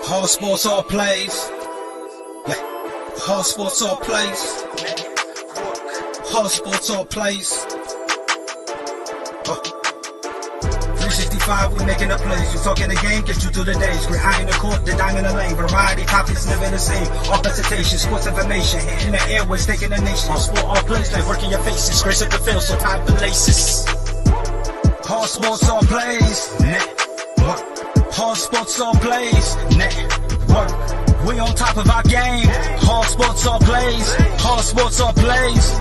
All sports, all plays. All sports, all plays. All sports, all plays. 365, we making a plays. You talking the game, get you through the days. We're high in the court, the dime in the lane. Variety, topics never the same. All presentation, sports information. In the airways, taking the nation. All sport, all plays, like working your faces. Grace at the field, so tie the laces. All sports, all plays. Network. All sports, all plays. Network. We on top of our game. All sports, all plays. All sports, all plays.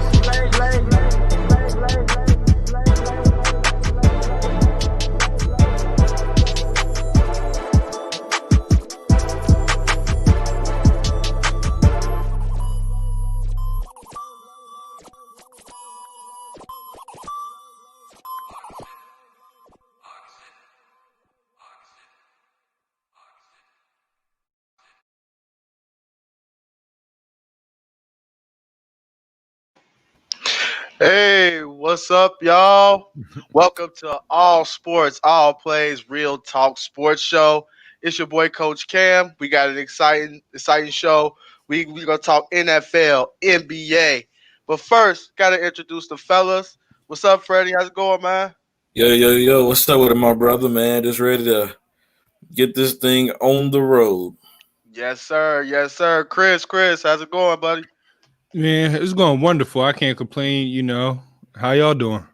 Hey, what's up, y'all? Welcome to All Sports, All Plays, Real Talk Sports Show. It's your boy, Coach Cam. We got an exciting show. We're going to talk NFL, NBA. But first, got to introduce the fellas. What's up, Freddie? How's it going, man? Yo. What's up with it, my brother, man? Just ready to get this thing on the road. Yes, sir. Chris, how's it going, buddy? Man, it's going wonderful. I can't complain, How y'all doing?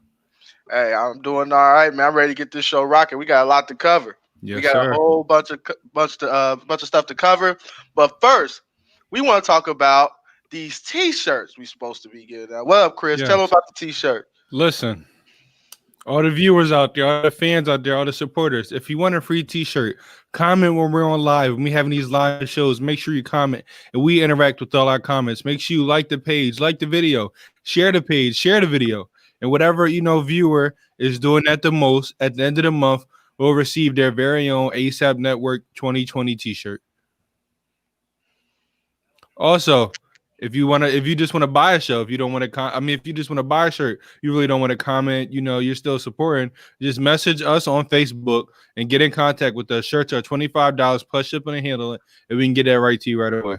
Hey, I'm doing all right, man. I'm ready to get this show rocking. We got a lot to cover. Yes, we got sir. a whole bunch of stuff to cover. But first, we want to talk about these T-shirts we're supposed to be getting out. What up, Chris? Yes. Tell them about the T-shirt. Listen, all the viewers out there, all the fans out there, all the supporters, if you want a free T-shirt, comment when we're on live. When we having these live shows, make sure you comment, and we interact with all our comments. Make sure you like the page, like the video, share the page, share the video, and whatever viewer is doing that the most at the end of the month will receive their very own ASAP Network 2020 T-shirt. Also, if you just want to buy a show, if you don't want to, if you just want to buy a shirt, you really don't want to comment, you're still supporting, just message us on Facebook and get in contact with us. Shirts are $25 plus shipping and handling, and we can get that right to you right away.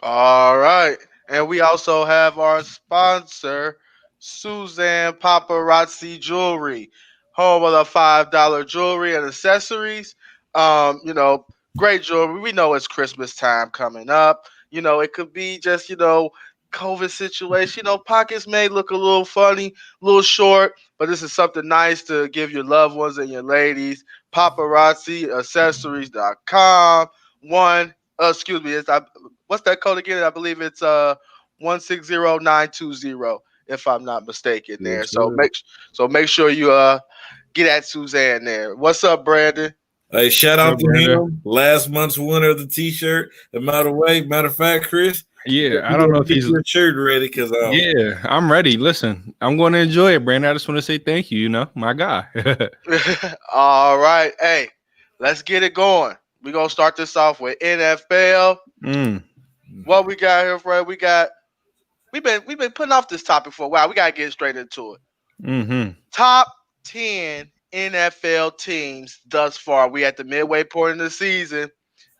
All right. And we also have our sponsor, Suzanne Paparazzi Jewelry, home of the $5 jewelry and accessories. Great jewelry. We know it's Christmas time coming up. It could be just, COVID situation. Pockets may look a little funny, a little short, but this is something nice to give your loved ones and your ladies. PaparazziAccessories.com. What's that code again? I believe it's 160920, if I'm not mistaken there. Yes, so make sure you get at Suzanne there. What's up, Brandon? Hey, shout out to him. Last month's winner of the T-shirt. Matter of fact, Chris. Yeah, I don't know if he's your shirt ready because yeah, I'm ready. Listen, I'm going to enjoy it, Brandon. I just want to say thank you. My guy. All right, hey, let's get it going. We're gonna start this off with NFL. What we got here, Fred? We've been putting off this topic for a while. We gotta get straight into it. Top 10 NFL teams thus far. We at the midway point of the season.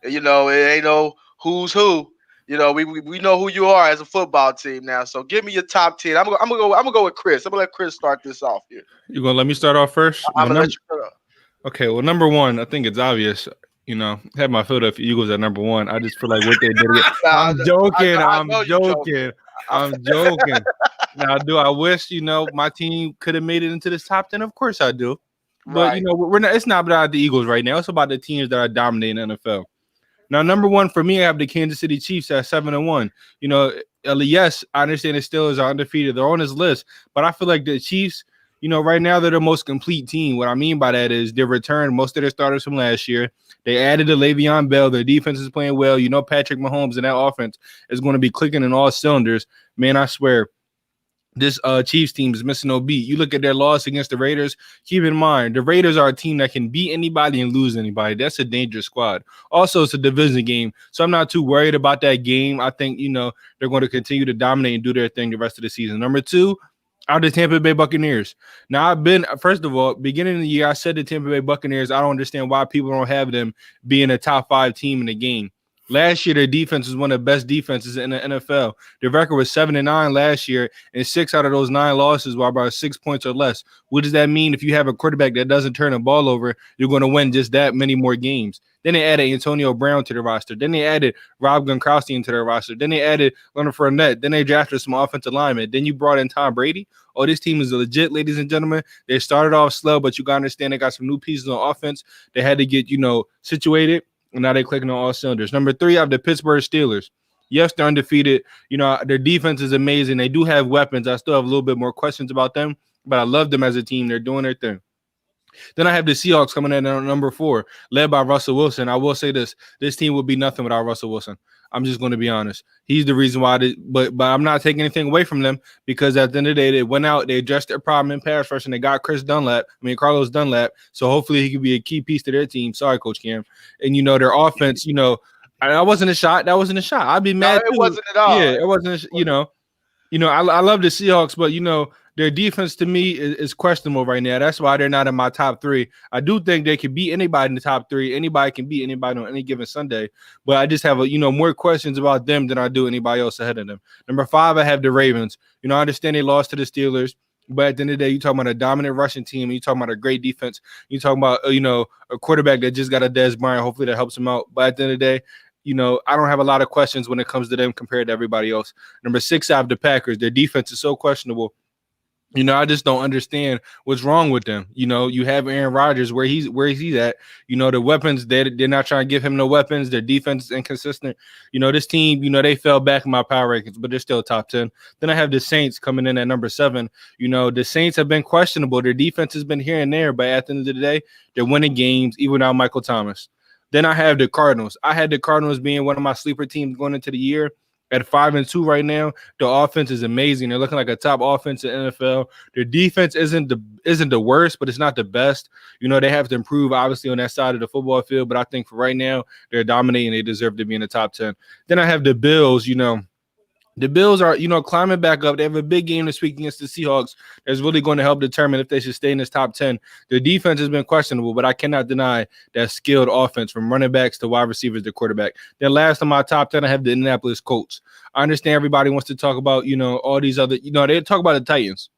It ain't no who's who. We know who you are as a football team now. So give me your top 10. I'm gonna go with Chris. I'm gonna let Chris start this off here. You gonna let me start off first? I'm gonna let you start off. Okay, well, number one, I think it's obvious. Have my Philadelphia Eagles at number one. I just feel like what they did. I'm joking. I'm joking. Now, do I wish my team could have made it into this top 10? Of course I do. But we're not. It's not about the Eagles right now. It's about the teams that are dominating the NFL. Now, number one for me, I have the Kansas City Chiefs at 7-1. Yes, I understand the Steelers are undefeated. They're on this list, but I feel like the Chiefs, right now they're the most complete team. What I mean by that is they returned most of their starters from last year. They added to Le'Veon Bell. Their defense is playing well. Patrick Mahomes and that offense is going to be clicking in all cylinders. Man, I swear, this Chiefs team is missing no beat. You look at their loss against the Raiders. Keep in mind, the Raiders are a team that can beat anybody and lose anybody. That's a dangerous squad. Also, it's a division game, so I'm not too worried about that game. I think, they're going to continue to dominate and do their thing the rest of the season. Number two, Are the Tampa Bay Buccaneers. Now, first of all, beginning of the year, I said the Tampa Bay Buccaneers, I don't understand why people don't have them being a top 5 team in the game. Last year, their defense was one of the best defenses in the NFL. Their record was 7-9 last year, and 6 out of those 9 losses were about 6 points or less. What does that mean? If you have a quarterback that doesn't turn the ball over, you're going to win just that many more games. Then they added Antonio Brown to the roster. Then they added Rob Gronkowski into their roster. Then they added Leonard Fournette. Then they drafted some offensive linemen. Then you brought in Tom Brady. Oh, this team is legit, ladies and gentlemen. They started off slow, but you got to understand they got some new pieces on offense. They had to get, situated. And now they're clicking on all cylinders. Number 3, I have the Pittsburgh Steelers. Yes, they're undefeated. Their defense is amazing. They do have weapons. I still have a little bit more questions about them, but I love them as a team. They're doing their thing. Then I have the Seahawks coming in at number 4, led by Russell Wilson. I will say this team would be nothing without Russell Wilson. I'm just going to be honest. He's the reason why. But I'm not taking anything away from them because at the end of the day, they went out, they addressed their problem in pass rush, and they got Carlos Dunlap. So hopefully he could be a key piece to their team. Sorry, Coach Cam. And their offense. I wasn't a shot. That wasn't a shot. I'd be mad. No, it wasn't at all. Yeah, it wasn't. I love the Seahawks, but their defense to me is questionable right now. That's why they're not in my top 3. I do think they can beat anybody in the top 3. Anybody can beat anybody on any given Sunday. But I just have more questions about them than I do anybody else ahead of them. Number 5, I have the Ravens. I understand they lost to the Steelers. But at the end of the day, you're talking about a dominant rushing team. You're talking about a great defense. You're talking about, a quarterback that just got a Dez Bryant. Hopefully that helps him out. But at the end of the day, I don't have a lot of questions when it comes to them compared to everybody else. Number 6, I have the Packers. Their defense is so questionable. I just don't understand what's wrong with them. You have Aaron Rodgers, where he's at. The weapons, they're not trying to give him no weapons. Their defense is inconsistent. This team, they fell back in my power rankings, but they're still top 10. Then I have the Saints coming in at number 7. The Saints have been questionable. Their defense has been here and there, but at the end of the day, they're winning games, even without Michael Thomas. Then I have the Cardinals. I had the Cardinals being one of my sleeper teams going into the year. At 5-2 right now, the offense is amazing. They're looking like a top offense in the NFL. Their defense isn't the worst, but it's not the best. They have to improve, obviously, on that side of the football field. But I think for right now, they're dominating. They deserve to be in the top 10. Then I have the Bills. The Bills are, climbing back up. They have a big game this week against the Seahawks that's really going to help determine if they should stay in this top 10. Their defense has been questionable, but I cannot deny that skilled offense from running backs to wide receivers to quarterback. Then last on my top 10, I have the Indianapolis Colts. I understand everybody wants to talk about, all these other, they talk about the Titans.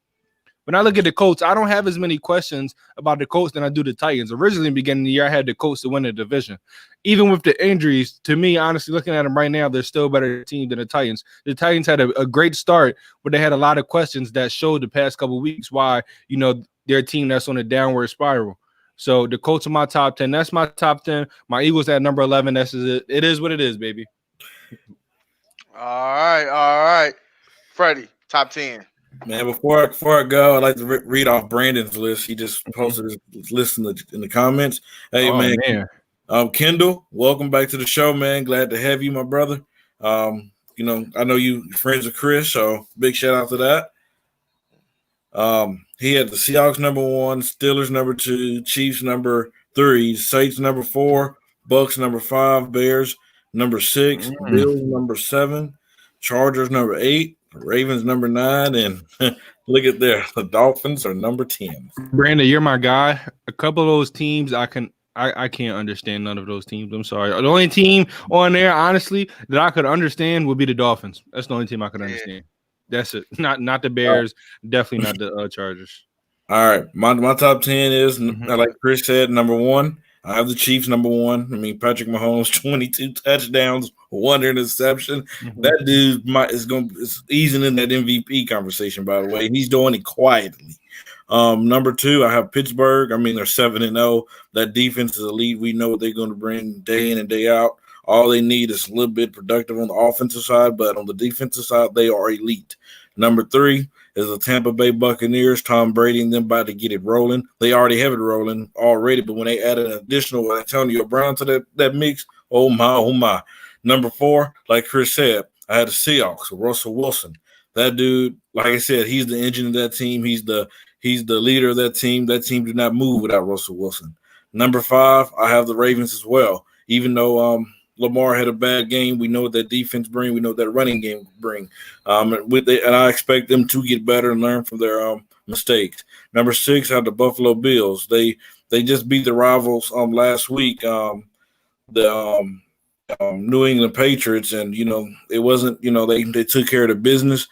When I look at the Colts, I don't have as many questions about the Colts than I do the Titans. Originally, in the beginning of the year, I had the Colts to win the division. Even with the injuries, to me, honestly, looking at them right now, they're still a better team than the Titans. The Titans had a great start, but they had a lot of questions that showed the past couple of weeks why, they're a team that's on a downward spiral. So the Colts are my top 10. That's my top 10. My Eagles at number 11. That's it. It is what it is, baby. All right. Freddie, top 10. Man, before I go, I'd like to read off Brandon's list. He just posted his list in the comments. Hey, man. Kendall, welcome back to the show, man. Glad to have you, my brother. I know you friends with Chris, so big shout out to that. He had the Seahawks number 1, Steelers number 2, Chiefs number 3, Saints number 4, Bucks number 5, Bears number 6, Bills number 7, Chargers number 8, Ravens number 9, and look at there, the Dolphins are number 10. Brandon, you're my guy. A couple of those teams, I can't understand none of those teams. I'm sorry. The only team on there, honestly, that I could understand would be the Dolphins. That's the only team I could understand. That's it. Not the Bears. Definitely not the Chargers. All right, my top 10 is like Chris said, number 1. I have the Chiefs number 1. I mean, Patrick Mahomes, 22 touchdowns, 1 interception. That dude is easing in that MVP conversation, by the way. He's doing it quietly. Number 2, I have Pittsburgh. I mean, they're 7-0. That defense is elite. We know what they're going to bring day in and day out. All they need is a little bit productive on the offensive side, but on the defensive side, they are elite. Number 3 is the Tampa Bay Buccaneers. Tom Brady and them about to get it rolling. They already have it rolling already, but when they added an additional Antonio Brown to that mix, oh my. Number 4, like Chris said, I had the Seahawks, Russell Wilson. That dude, like I said, he's the engine of that team. He's the leader of that team. That team did not move without Russell Wilson. Number 5, I have the Ravens as well. Even though Lamar had a bad game. We know what that defense bring. We know what that running game bring. And I expect them to get better and learn from their mistakes. Number 6, I have the Buffalo Bills. They just beat the rivals last week. The New England Patriots, and it wasn't. They took care of the business.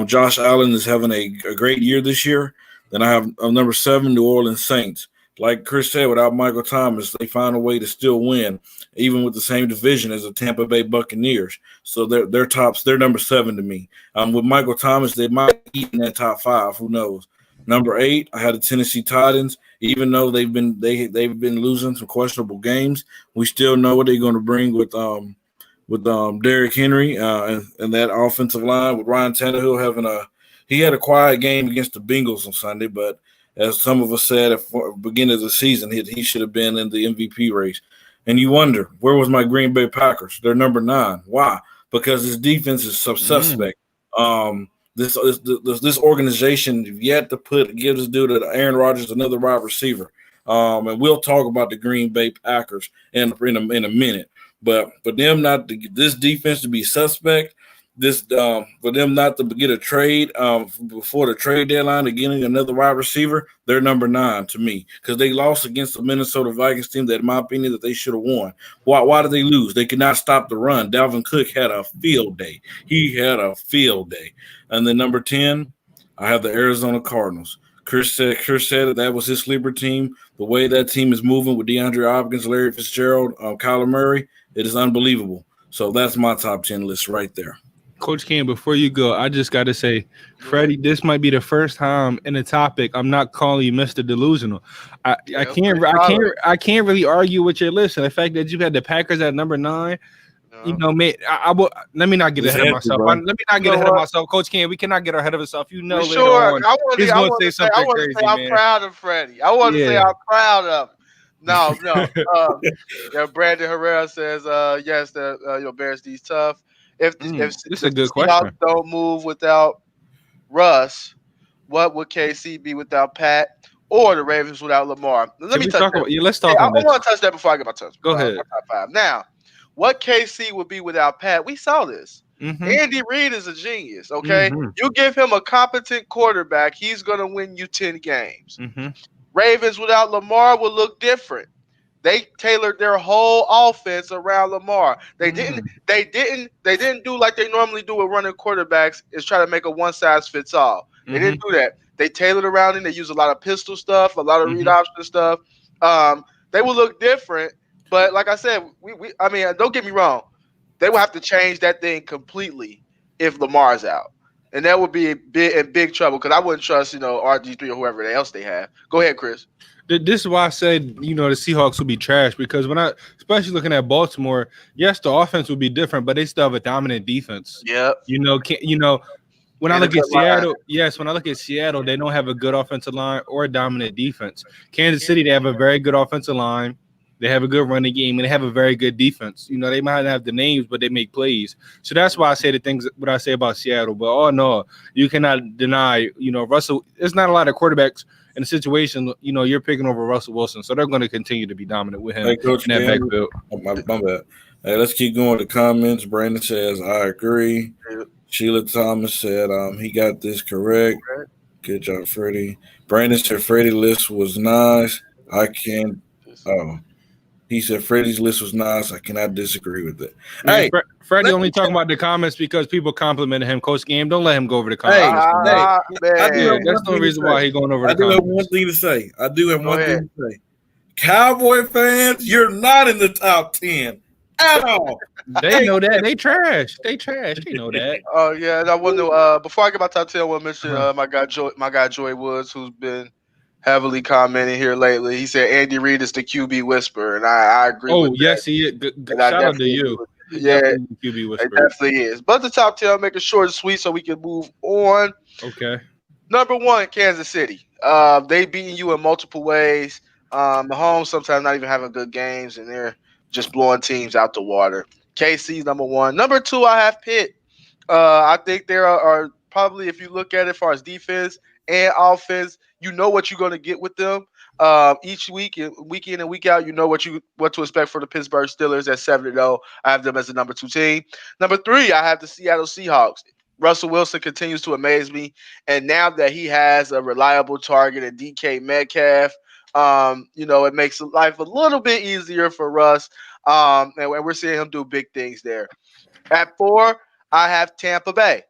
Josh Allen is having a great year this year. Then I have number 7, New Orleans Saints. Like Chris said, without Michael Thomas, they found a way to still win, even with the same division as the Tampa Bay Buccaneers. So they're number 7 to me. With Michael Thomas, they might be in that top 5. Who knows? Number 8, I had the Tennessee Titans. Even though they've been losing some questionable games, we still know what they're going to bring with Derrick Henry and that offensive line with Ryan Tannehill he had a quiet game against the Bengals on Sunday, but as some of us said at the beginning of the season, he should have been in the MVP race. And you wonder, where was my Green Bay Packers? They're number 9. Why? Because his defense is suspect. This organization yet to give this dude Aaron Rodgers another wide receiver. And we'll talk about the Green Bay Packers in a minute. But for them this defense to be suspect, for them not to get a trade before the trade deadline to getting another wide receiver, they're number 9 to me because they lost against the Minnesota Vikings team that, in my opinion, that they should have won. Why did they lose? They could not stop the run. Dalvin Cook had a field day. He had a field day. And then number 10, I have the Arizona Cardinals. Chris said that was his sleeper team. The way that team is moving with DeAndre Hopkins, Larry Fitzgerald, Kyler Murray, it is unbelievable. So that's my top 10 list right there. Coach Cam, before you go, I just got to say, Freddie, this might be the first time in a topic I'm not calling you Mr. Delusional. I can't really argue with your list, and the fact that you had the Packers at number 9. Mate, I will. Let me not get ahead of myself. Let me not get ahead of myself, Coach Cam. We cannot get ahead of ourselves. He's going to say something crazy, man. I'm proud of Freddie. I want to say I'm proud of him. No. Brandon Herrera says, yes, the Bears D's tough. If this is a good question. Don't move without Russ, what would KC be without Pat or the Ravens without Lamar? Let's talk about I want to touch that before I get my touch. Go ahead. Top 5. Now, what KC would be without Pat? We saw this. Mm-hmm. Andy Reid is a genius, okay? Mm-hmm. You give him a competent quarterback, he's going to win you 10 games. Mm-hmm. Ravens without Lamar will look different. They tailored their whole offense around Lamar. They didn't do like they normally do with running quarterbacks, is try to make a one size fits all. They didn't do that. They tailored around him. They use a lot of pistol stuff, a lot of read option stuff. They will look different, but like I said, I mean, don't get me wrong. They will have to change that thing completely if Lamar's out. And that would be in big trouble because I wouldn't trust, RG3 or whoever else they have. Go ahead, Chris. This is why I said, the Seahawks would be trash because especially looking at Baltimore, yes, the offense would be different, but they still have a dominant defense. Yeah. When I look at Seattle, they don't have a good offensive line or a dominant defense. Kansas City, they have a very good offensive line. They have a good running game, and they have a very good defense. They might not have the names, but they make plays. So that's why I say the things what I say about Seattle. But, no, you cannot deny, Russell – there's not a lot of quarterbacks in a situation, you're picking over Russell Wilson. So they're going to continue to be dominant with him in that backfield. My bad. Hey, let's keep going with the comments. Brandon says, I agree. Sheila Thomas said he got this correct. Good job, Freddie. Brandon said Freddie's list was nice. He said Freddie's list was nice. I cannot disagree with it. Hey, Freddie only talking about the comments because people complimented him. Coach Game, don't let him go over the comments. That's no reason why he's going over the comments. I do have one thing to say. Cowboy fans, you're not in the top 10 at all. They know that. They trash. They know that. Oh, yeah. I wonder, before I get my top 10, I want to mention my guy Joy Woods, who's been heavily commenting here lately. He said Andy Reid is the QB whisperer, and I agree with that. Yes, he is. Shout out to you. Yeah, QB whisperer. It definitely is. But the top 10, I'll make it short and sweet so we can move on. Okay. Number 1, Kansas City. They beating you in multiple ways. Mahomes sometimes not even having good games, and they're just blowing teams out the water. KC's number 1. Number 2, I have Pitt. I think there are probably, if you look at it as far as defense and offense, you know what you're going to get with them. Each week in and week out, you know what to expect for the Pittsburgh Steelers at 7-0. I have them as the number 2 team. Number 3, I have the Seattle Seahawks. Russell Wilson continues to amaze me, and now that he has a reliable target in DK Metcalf, it makes life a little bit easier for Russ. And we're seeing him do big things there. At 4, I have Tampa Bay.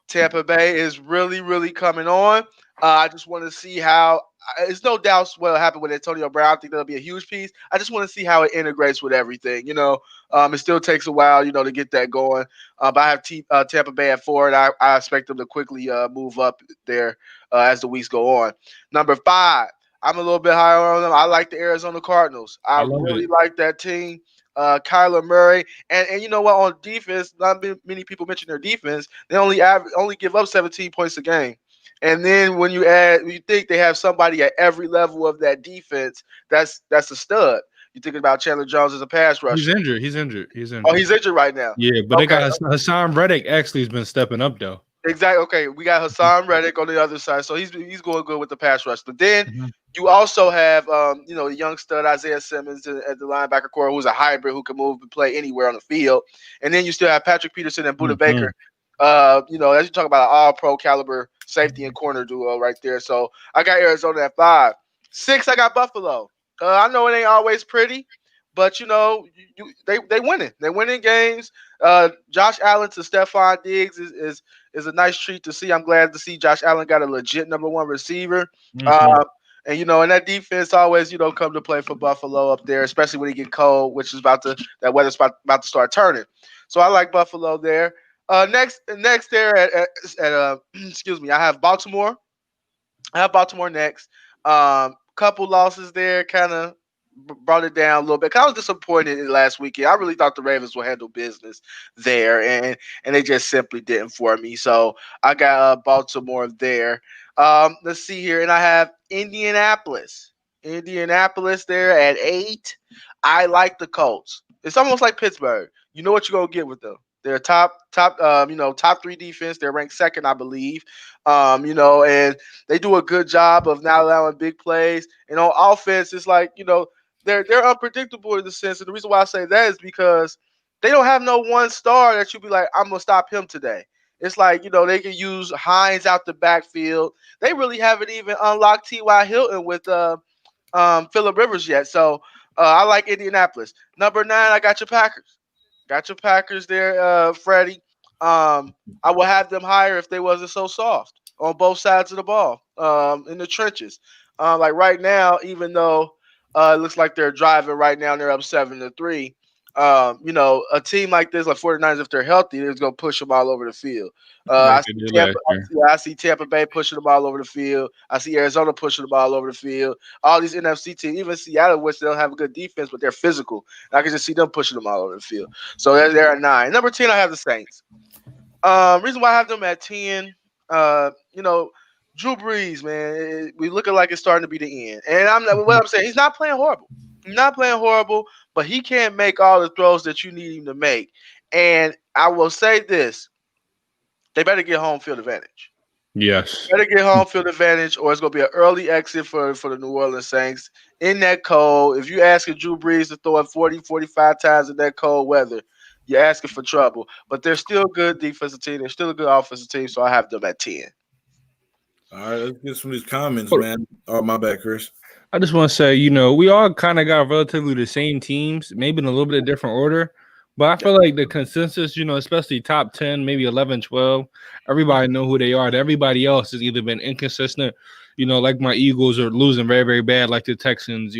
Tampa Bay is really, really coming on. I just want to see how. It's no doubt what will happen with Antonio Brown. I think that'll be a huge piece. I just want to see how it integrates with everything. It still takes a while, to get that going. But I have Tampa Bay at 4, and I expect them to quickly move up there as the weeks go on. Number 5, I'm a little bit higher on them. I like the Arizona Cardinals. I really like that team. Kyler Murray, and you know what? On defense, not many people mention their defense. They only give up 17 points a game. And then when you think they have somebody at every level of that defense, that's a stud. You think about Chandler Jones as a pass rusher. He's injured. Oh, he's injured right now. Yeah, but they got Hassan Reddick actually has been stepping up though. Exactly. Okay, we got Hassan Reddick on the other side, so he's going good with the pass rush. But then you also have the young stud Isaiah Simmons at the linebacker core, who's a hybrid who can move and play anywhere on the field. And then you still have Patrick Peterson and Budda Baker. As you talk about an all-pro caliber safety and corner duo right there. So I got Arizona at 5. 6, I got Buffalo. I know it ain't always pretty, but they winning. They winning games. Josh Allen to Stephon Diggs is a nice treat to see. I'm glad to see Josh Allen got a legit number 1 receiver. And that defense always come to play for Buffalo up there, especially when it get cold, which is that weather's about to start turning. So I like Buffalo there. Next there at excuse me, I have Baltimore. Next. Couple losses there, kind of brought it down a little bit. I was disappointed in last weekend. I really thought the Ravens would handle business there, and they just simply didn't for me. So I got Baltimore there. Let's see here, and I have Indianapolis. Indianapolis there at 8. I like the Colts. It's almost like Pittsburgh. You know what you're gonna get with them. They're top 3 defense. They're ranked 2nd, I believe. And they do a good job of not allowing big plays. And on offense, it's like, they're unpredictable in the sense. And the reason why I say that is because they don't have no one star that you'll be like, I'm gonna stop him today. It's like, they can use Hines out the backfield. They really haven't even unlocked T.Y. Hilton with Phillip Rivers yet. So I like Indianapolis. Number 9, I got your Packers. Got your Packers there, Freddie. I would have them higher if they wasn't so soft on both sides of the ball, in the trenches. Like right now, even though it looks like they're driving right now, and they're up 7-3. A team like this, like 49ers, if they're healthy, they're going to push them all over the field. I see Tampa Bay pushing them all over the field. I see Arizona pushing them all over the field. All these NFC teams, even Seattle, which they don't have a good defense, but they're physical. And I can just see them pushing them all over the field. So they're at 9. Number 10, I have the Saints. Reason why I have them at 10, Drew Brees, man, we looking like it's starting to be the end. And what I'm saying, he's not playing horrible. He's not playing horrible, but he can't make all the throws that you need him to make. And I will say this. They better get home field advantage. Yes. Better get home field advantage, or it's going to be an early exit for the New Orleans Saints in that cold. If you asking Drew Brees to throw it 40, 45 times in that cold weather, you're asking for trouble. But they're still a good defensive team. They're still a good offensive team, so I have them at 10. All right, let's get some of these comments, man. Oh, my bad, Chris. I just want to say, we all kind of got relatively the same teams, maybe in a little bit of different order. But I feel like the consensus, especially top 10, maybe 11, 12, everybody know who they are. Everybody else has either been inconsistent, like my Eagles are losing very, very bad, like the Texans,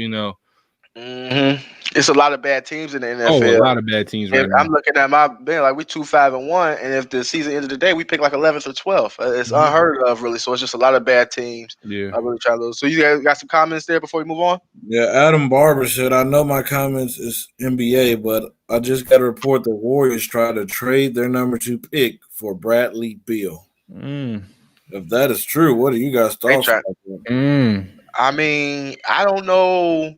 It's a lot of bad teams in the NFL. Oh, a lot of bad teams right now. I'm looking at my man, like we 2-5-1, and if the season ended today, we pick like 11th or 12th. It's unheard of, really. So it's just a lot of bad teams. Yeah, I really try to lose. So you guys got some comments there before we move on? Yeah, Adam Barber said, I know my comments is NBA, but I just got to report the Warriors try to trade their number 2 pick for Bradley Beal. If that is true, what are you guys thoughts about that? I mean, I don't know.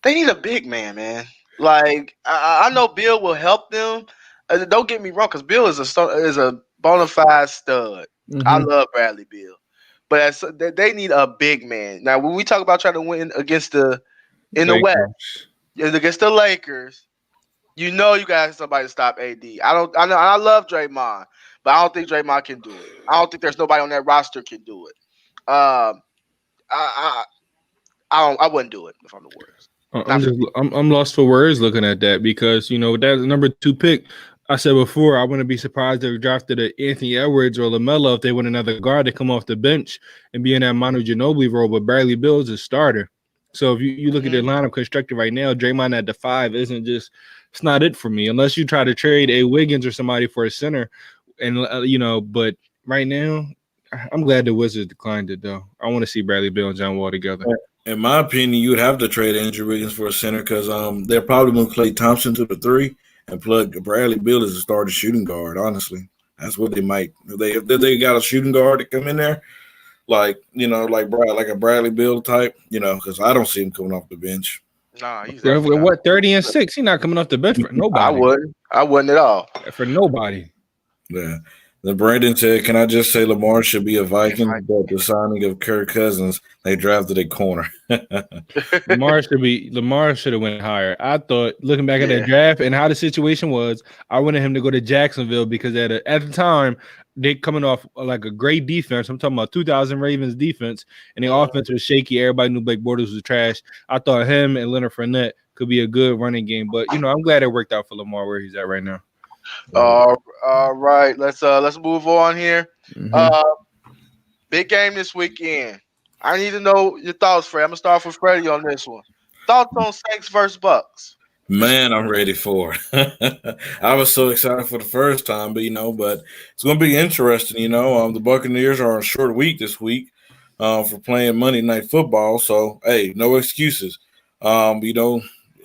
They need a big man. Like I know Bill will help them. Don't get me wrong, because Bill is a bona fide stud. I love Bradley Beal, but they need a big man. Now, when we talk about trying to win against the West against the Lakers, you know you got somebody to stop AD. I love Draymond, but I don't think Draymond can do it. I don't think there's nobody on that roster can do it. I wouldn't do it if I'm the Warriors. I'm lost for words looking at that because that number 2 pick. I said before I wouldn't be surprised if they drafted Anthony Edwards or LaMelo if they win another guard to come off the bench and be in that Manu Ginobili role. But Bradley Beal is a starter, so if you look at the lineup constructed right now, Draymond at the 5 isn't just. It's not it for me unless you try to trade a Wiggins or somebody for a center, and But right now, I'm glad the Wizards declined it though. I want to see Bradley Beal and John Wall together. In my opinion, you would have to trade Andrew Wiggins for a center because they're probably going to Klay Thompson to the 3 and plug Bradley Beal as a starting shooting guard. Honestly, that's what they might. If they got a shooting guard to come in there, like a Bradley Beal type, because I don't see him coming off the bench. Nah, he's 30 and 6. He's not coming off the bench for nobody. I wouldn't at all for nobody. Yeah. Then Brandon said, "Can I just say Lamar should be a Viking? But the signing of Kirk Cousins, they drafted a corner. Lamar should have went higher. I thought looking back at that draft and how the situation was, I wanted him to go to Jacksonville because at the time they coming off like a great defense. I'm talking about 2000 Ravens defense, and the offense was shaky. Everybody knew Blake Bortles was trash. I thought him and Leonard Fournette could be a good running game, but I'm glad it worked out for Lamar where he's at right now." All right, let's move on here. Big game this weekend. I need to know your thoughts, Fred. I'm gonna start with Freddie on this one. Thoughts on Saints versus Bucks? Man, I'm ready for it. I was so excited for the first time, but it's gonna be interesting. The Buccaneers are on a short week this week for playing Monday Night Football, so hey, no excuses.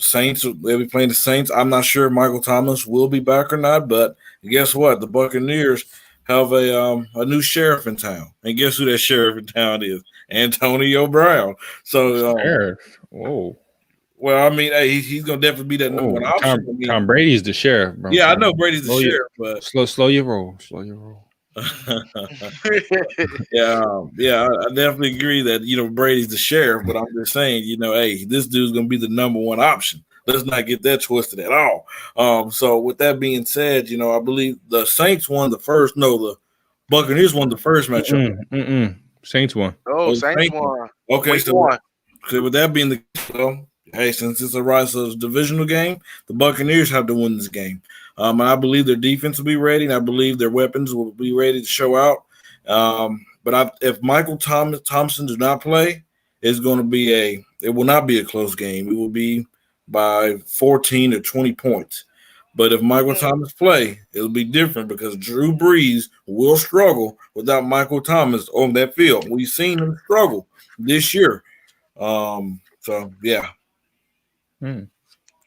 Saints, they'll be playing the Saints. I'm not sure if Michael Thomas will be back or not, but guess what? The Buccaneers have a new sheriff in town. And guess who that sheriff in town is? Antonio Brown. So, whoa. Well, I mean, hey, he's going to definitely be that number one option. Tom Brady's the sheriff, bro. Yeah, I know Brady's the sheriff, but slow your roll. Slow your roll. Yeah, I definitely agree that Brady's the sheriff, but I'm just saying, hey, this dude's gonna be the number one option. Let's not get that twisted at all. So with that being said, I believe the Saints won the first. No, the Buccaneers won the first matchup. Saints won. Oh, Saints won. Okay, so with that being the hey, since it's a divisional game, the Buccaneers have to win this game. I believe their defense will be ready, and I believe their weapons will be ready to show out. But if Michael Thompson does not play, it will not be a close game. It will be by 14 or 20 points. But if Michael Thomas play, it'll be different because Drew Brees will struggle without Michael Thomas on that field. We've seen him struggle this year. So yeah.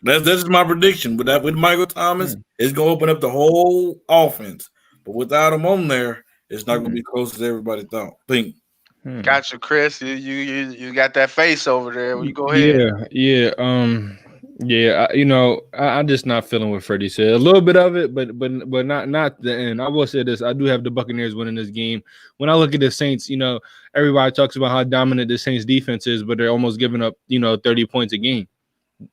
That's just my prediction. But with Michael Thomas, it's gonna open up the whole offense. But without him on there, it's not gonna be close as everybody think. Gotcha, Chris. You got that face over there. You go ahead. Yeah. I'm just not feeling what Freddie said. A little bit of it, but not the end. I will say this: I do have the Buccaneers winning this game. When I look at the Saints, everybody talks about how dominant the Saints defense is, but they're almost giving up 30 points a game.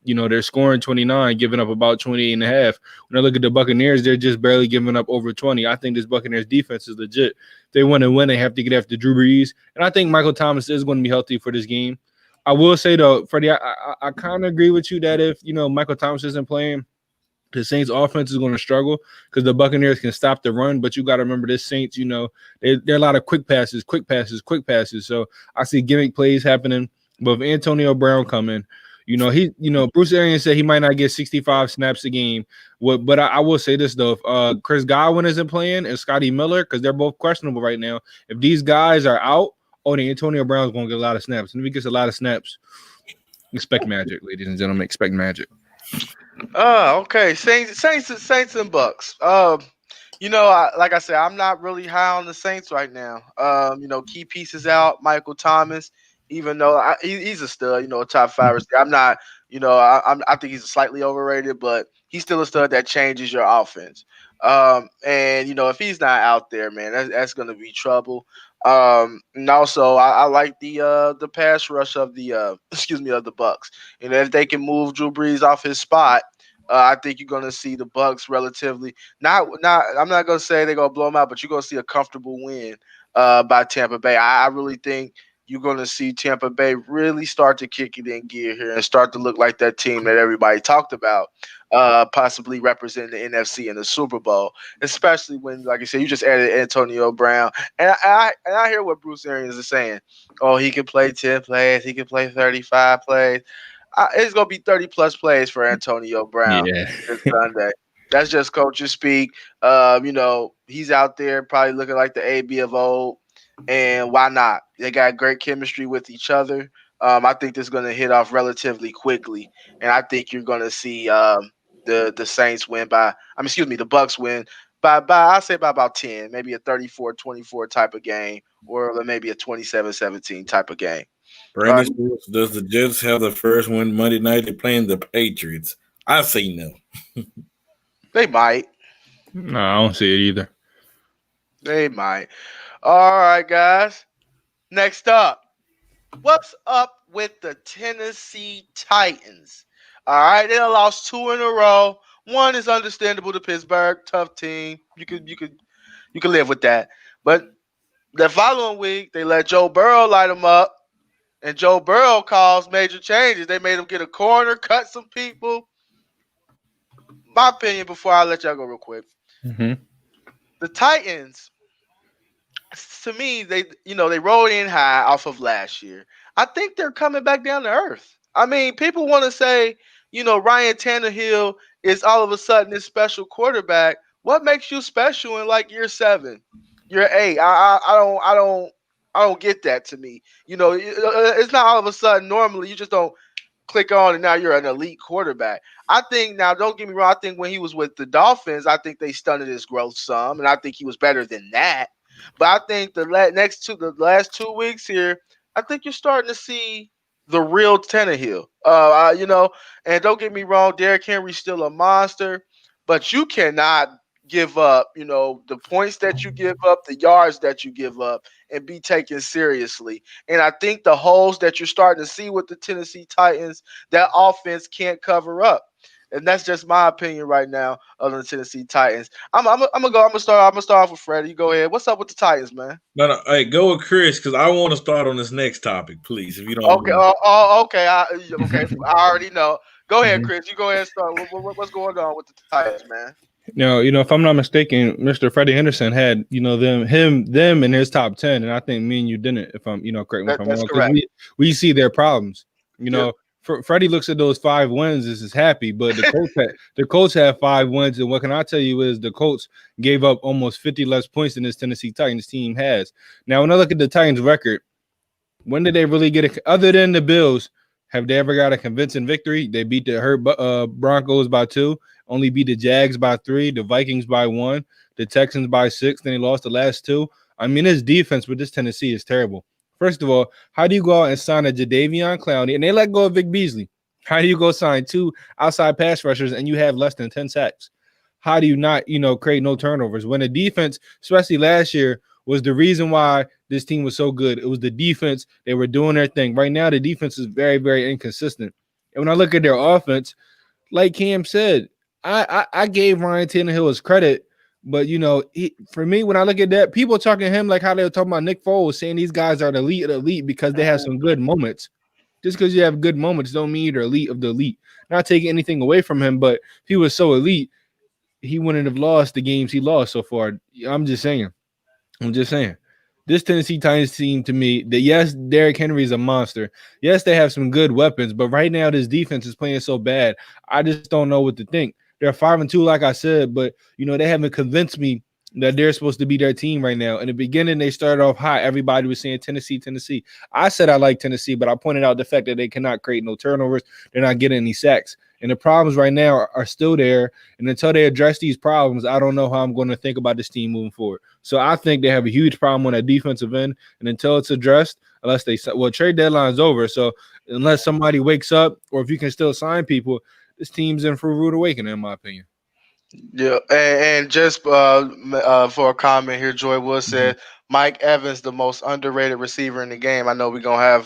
They're scoring 29, giving up about 28 and a half. When I look at the Buccaneers, they're just barely giving up over 20. I think this Buccaneers defense is legit. If they want to win, they have to get after Drew Brees. And I think Michael Thomas is going to be healthy for this game. I will say, though, Freddie, I kind of agree with you that if, Michael Thomas isn't playing, the Saints offense is going to struggle because the Buccaneers can stop the run. But you got to remember this Saints, they're a lot of quick passes. So I see gimmick plays happening. But if Antonio Brown come in, Bruce Arians said he might not get 65 snaps a game. But I will say this, though. If Chris Godwin isn't playing and Scotty Miller, because they're both questionable right now, if these guys are out, then Antonio Brown's going to get a lot of snaps. And if he gets a lot of snaps, expect magic, ladies and gentlemen. Expect magic. Okay. Saints and Bucks. Like I said, I'm not really high on the Saints right now. Key pieces out, Michael Thomas. Even though he's a stud, a top 5 receiver. I'm not, I think he's slightly overrated, but he's still a stud that changes your offense. And if he's not out there, man, that's going to be trouble. And also I like the pass rush of the of the Bucks. And if they can move Drew Brees off his spot, I think you're gonna see the Bucks relatively not. I'm not gonna say they're gonna blow them out, but you're gonna see a comfortable win by Tampa Bay. I really think you're gonna see Tampa Bay really start to kick it in gear here and start to look like that team that everybody talked about, possibly representing the NFC in the Super Bowl. Especially when, like I said, you just added Antonio Brown, and I hear what Bruce Arians is saying. Oh, he can play 10 plays, he can play 35 plays. It's gonna be 30+ plays for Antonio Brown this Sunday. That's just coaches speak. He's out there probably looking like the AB of old, and why not? They got great chemistry with each other. I think this is going to hit off relatively quickly, and I think you're going to see the Saints win the Bucks win by I'll say by about 10, maybe a 34-24 type of game, or maybe a 27-17 type of game. Brandon, does the Jets have the first win Monday night? They're playing the Patriots. I say no. They might. No, I don't see it either. They might. All right, guys. Next up, what's up with the Tennessee Titans? All right, they lost 2 in a row. One is understandable to Pittsburgh, tough team. You could live with that. But the following week, they let Joe Burrow light them up, and Joe Burrow caused major changes. They made him get a corner, cut some people. My opinion, before I let y'all go real quick, the Titans, to me, they rolled in high off of last year. I think they're coming back down to earth. I mean, people want to say, Ryan Tannehill is all of a sudden this special quarterback. What makes you special in like year 7, year 8? I don't get that. To me, it's not all of a sudden. Normally, you just don't click on and now you're an elite quarterback. I think now, don't get me wrong. I think when he was with the Dolphins, I think they stunted his growth some, and I think he was better than that. But I think the last 2 weeks here, I think you're starting to see the real Tannehill. And don't get me wrong, Derrick Henry's still a monster, but you cannot give up, the points that you give up, the yards that you give up, and be taken seriously. And I think the holes that you're starting to see with the Tennessee Titans, that offense can't cover up. And that's just my opinion right now of the Tennessee Titans. I'm gonna start off with Freddie. You go ahead. What's up with the Titans, man? No. Hey, go with Chris because I want to start on this next topic, please. If you don't. Okay. Okay. I already know. Go ahead, Chris. You go ahead and start. What's going on with the Titans, man? If I'm not mistaken, Mr. Freddie Henderson had, them in his top 10, and I think me and you didn't. If I'm, correct me if I'm wrong. Correct. We see their problems. Freddie looks at those 5 wins, is happy, but the Colts have 5 wins, and what can I tell you is the Colts gave up almost 50 less points than this Tennessee Titans team has. Now, when I look at the Titans' record, when did they really get it? Other than the Bills, have they ever got a convincing victory? They beat the hurt Broncos by 2, only beat the Jags by 3, the Vikings by 1, the Texans by 6, then they lost the last 2. I mean, this defense with this Tennessee is terrible. First of all, how do you go out and sign a Jadeveon Clowney and they let go of Vic Beasley? How do you go sign 2 outside pass rushers and you have less than 10 sacks? How do you not, create no turnovers? When the defense, especially last year, was the reason why this team was so good. It was the defense. They were doing their thing. Right now, the defense is very, very inconsistent. And when I look at their offense, like Cam said, I gave Ryan Tannehill his credit. But, for me, when I look at that, people talking to him like how they were talking about Nick Foles, saying these guys are the elite because they have some good moments. Just because you have good moments don't mean you're elite of the elite. Not taking anything away from him, but if he was so elite, he wouldn't have lost the games he lost so far. I'm just saying. This Tennessee Titans team, to me, that yes, Derrick Henry is a monster. Yes, they have some good weapons, but right now this defense is playing so bad. I just don't know what to think. They're 5-2, like I said, but they haven't convinced me that they're supposed to be their team right now. In the beginning, they started off high. Everybody was saying Tennessee. I said I like Tennessee, but I pointed out the fact that they cannot create no turnovers. They're not getting any sacks. And the problems right now are still there. And until they address these problems, I don't know how I'm going to think about this team moving forward. So I think they have a huge problem on that defensive end. And until it's addressed, trade deadline's over. So unless somebody wakes up or if you can still sign people, this team's in for a rude awakening, in my opinion. Yeah, and just for a comment here, Joy Wood said Mike Evans the most underrated receiver in the game. I know we're gonna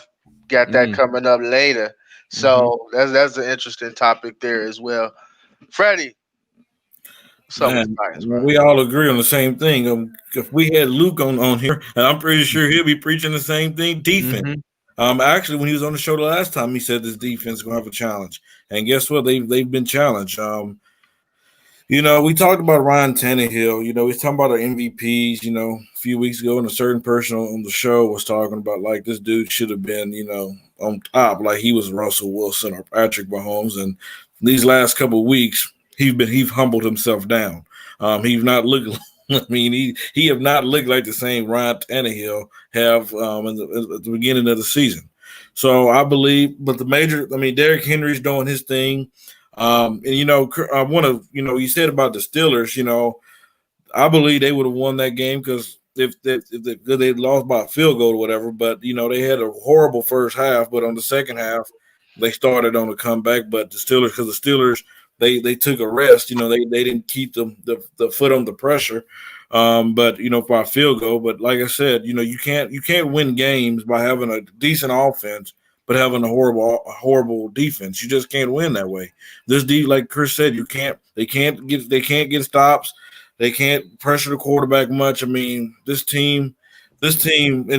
got that coming up later, so that's an interesting topic there as well. Freddie, Man, we all agree on the same thing. If we had Luke on here, and I'm pretty sure he'll be preaching the same thing, defense. Actually, when he was on the show the last time, he said this defense is going to have a challenge. And guess what? They've been challenged. We talked about Ryan Tannehill. He's talking about our MVPs. A few weeks ago, and a certain person on the show was talking about like this dude should have been, on top, like he was Russell Wilson or Patrick Mahomes. And these last couple of weeks, he's humbled himself down. He's not looking. I mean, he have not looked like the same Ryan Tannehill have at the beginning of the season. So I believe, but Derrick Henry's doing his thing. And I want to, you said about the Steelers. I believe they would have won that game because if they lost by a field goal or whatever. But they had a horrible first half, but on the second half they started on a comeback. But the Steelers, they took a rest. They didn't keep the foot on the pressure. But by a field goal. But like I said, you can't win games by having a decent offense but having a horrible defense. You just can't win that way. Like Chris said, they can't get stops. They can't pressure the quarterback much. I mean, this team, and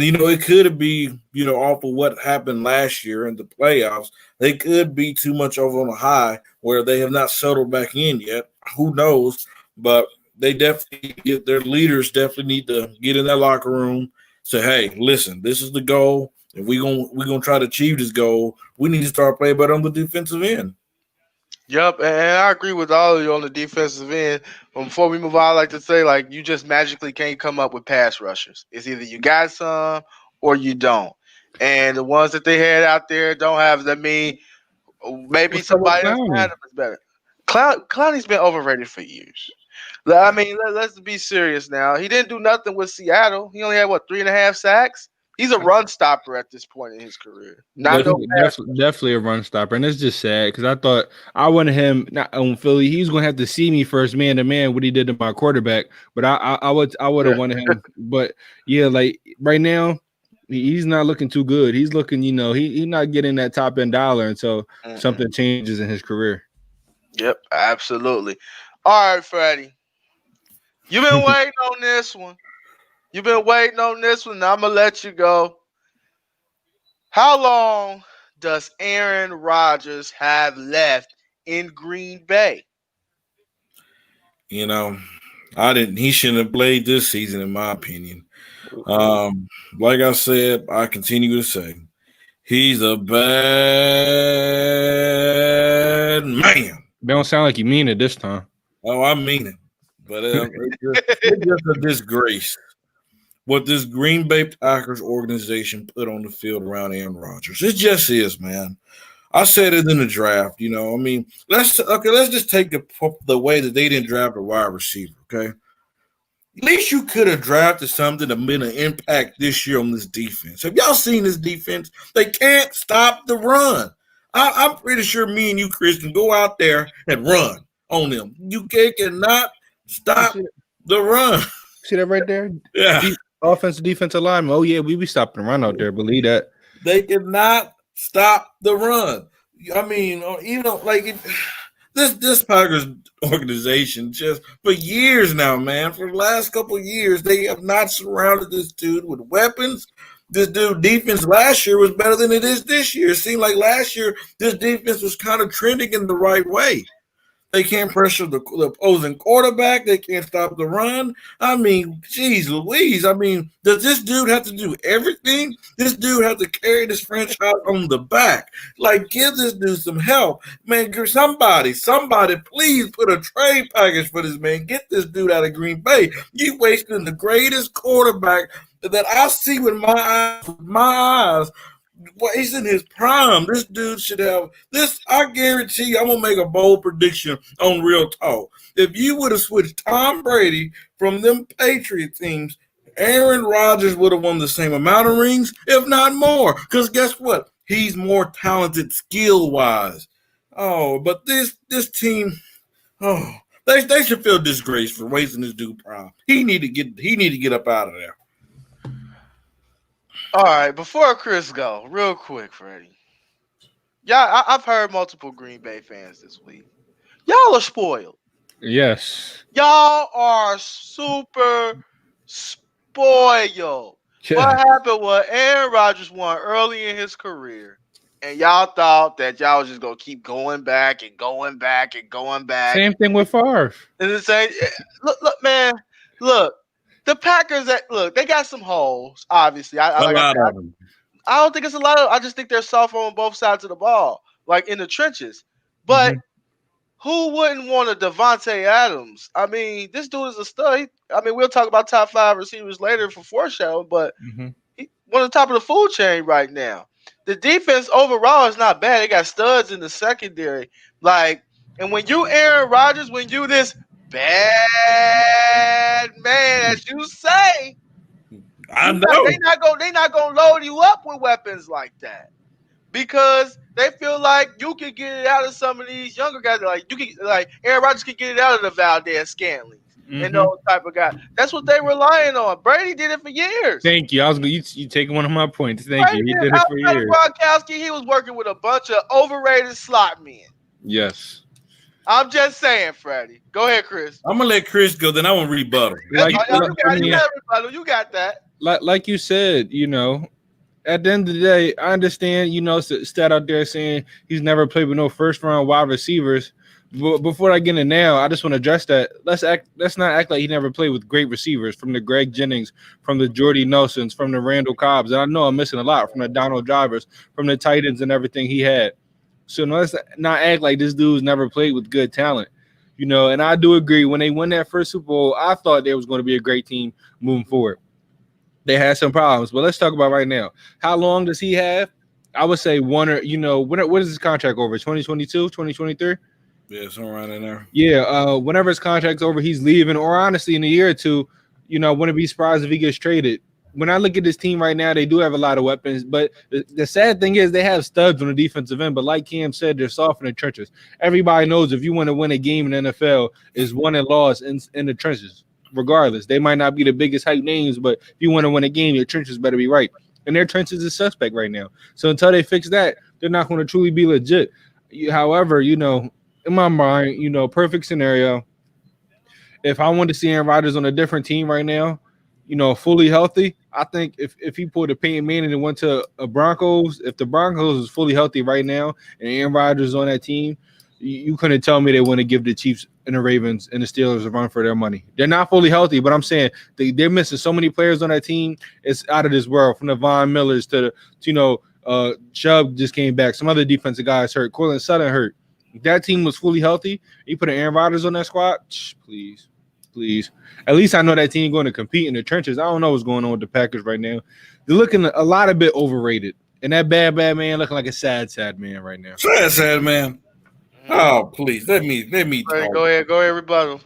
it could be, off of what happened last year in the playoffs. They could be too much over on a high where they have not settled back in yet. Who knows? But they definitely their leaders definitely need to get in that locker room, say, hey, listen, this is the goal. If we're gonna try to achieve this goal, we need to start playing better on the defensive end. Yep, and I agree with all of you on the defensive end. But before we move on, I like to say, like, you just magically can't come up with pass rushers. It's either you got some or you don't. And the ones that they had out there don't have. I mean, maybe somebody else had them is better. Clowney's been overrated for years. I mean, let's be serious now. He didn't do nothing with Seattle. He only had 3.5 sacks. He's a run stopper at this point in his career. Definitely a run stopper, and it's just sad because I thought I wanted him not on Philly. He's going to have to see me first, man to man, what he did to my quarterback. But I would have wanted him. But yeah, like right now, he's not looking too good. He's looking, he's not getting that top end dollar until something changes in his career. Yep, absolutely. All right, Freddie, you've been waiting on this one. You've been waiting on this one. I'm going to let you go. How long does Aaron Rodgers have left in Green Bay? He shouldn't have played this season, in my opinion. Like I said, I continue to say, he's a bad man. They don't sound like you mean it this time. Oh, I mean it. But it's just a disgrace what this Green Bay Packers organization put on the field around Aaron Rodgers. It just is, man. I said it in the draft. Let's just take the way that they didn't draft a wide receiver. Okay, at least you could have drafted something that made an impact this year on this defense. Have y'all seen this defense? They can't stop the run. I'm pretty sure me and you, Chris, can go out there and run on them. You cannot stop the run. See that right there? Yeah. Offensive, defensive lineman. Oh, yeah, we be stopping the run out there. Believe that. They cannot stop the run. I mean, this Packers organization just for years now, man, for the last couple of years, they have not surrounded this dude with weapons. This dude defense last year was better than it is this year. It seemed like last year this defense was kind of trending in the right way. They can't pressure the opposing quarterback. They can't stop the run. I mean, geez Louise. I mean, does this dude have to do everything? This dude have to carry this franchise on the back. Like, give this dude some help. Man, somebody, please put a trade package for this man. Get this dude out of Green Bay. You wasting the greatest quarterback that I see with my eyes. Well, he's in his prime. This dude should have this. I guarantee you, I'm gonna make a bold prediction on Real Talk. If you would have switched Tom Brady from them Patriot teams, Aaron Rodgers would have won the same amount of rings, if not more. Because guess what? He's more talented skill-wise. Oh, but this team, They should feel disgraced for wasting his due prime. He need to get up out of there. All right, before Chris go, real quick, Freddie. Yeah, I've heard multiple Green Bay fans this week. Y'all are spoiled. Yes. Y'all are super spoiled. Yeah. What happened was Aaron Rodgers won early in his career, and y'all thought that y'all was just gonna keep going back and going back and going back. Same thing with Favre. And the same. Look, man. Look, the Packers. They got some holes. Obviously, I don't think it's a lot of. I just think they're soft on both sides of the ball, like in the trenches. But who wouldn't want a Devontae Adams? I mean, this dude is a stud. We'll talk about top 5 receivers later for foreshadowing, but he's one of the top of the food chain right now. The defense overall is not bad. They got studs in the secondary. And when you Aaron Rodgers, when you this bad man, as you say, I know they not gonna load you up with weapons like that because they feel like you can get it out of some of these younger guys. Aaron Rodgers can get it out of the Valdez-Scantling and those type of guys. That's what they relying on. Brady did it for years. Thank you. You taking one of my points. Thank you. He did it for years. Gronkowski, he was working with a bunch of overrated slot men. Yes. I'm just saying, Freddie. Go ahead, Chris. I'm gonna let Chris go. Then I want to rebuttal. You got that. Like you said, at the end of the day, I understand, stat out there saying he's never played with no first-round wide receivers. But before I get in now, I just want to address that. Let's not act like he never played with great receivers, from the Greg Jennings, from the Jordy Nelsons, from the Randall Cobbs. And I know I'm missing a lot, from the Donald Drivers, from the Titans and everything he had. So let's not act like this dude's never played with good talent. And I do agree, when they won that first Super Bowl, I thought there was going to be a great team moving forward. They had some problems, but let's talk about right now. How long does he have? I would say what is his contract over? 2022, 2023? Yeah, somewhere around in there. Yeah, whenever his contract's over, he's leaving. Or honestly, in a year or two, I wouldn't be surprised if he gets traded. When I look at this team right now, they do have a lot of weapons, but the sad thing is they have studs on the defensive end, but like Cam said, they're soft in the trenches. Everybody knows if you want to win a game in the NFL, it's won and lost in the trenches. Regardless, they might not be the biggest hype names, but if you want to win a game, your trenches better be right. And their trenches is suspect right now. So until they fix that, they're not going to truly be legit. However, in my mind, perfect scenario, if I wanted to see Aaron Rodgers on a different team right now, fully healthy, I think if he pulled a Peyton Manning and went to a Broncos, if the Broncos is fully healthy right now and Aaron Rodgers is on that team, you couldn't tell me they want to give the Chiefs and the Ravens and the Steelers a run for their money. They're not fully healthy, but I'm saying they're missing so many players on that team. It's out of this world, from the Von Millers to Chubb just came back. Some other defensive guys hurt. Cortland Sutton hurt. If that team was fully healthy, you put an Aaron Rodgers on that squad, please. At least I know that team going to compete in the trenches. I don't know what's going on with the Packers right now. They're looking a lot a bit overrated. And that bad man looking like a sad man right now. Sad man. Oh, please. Let me talk. Go ahead, rebuttal.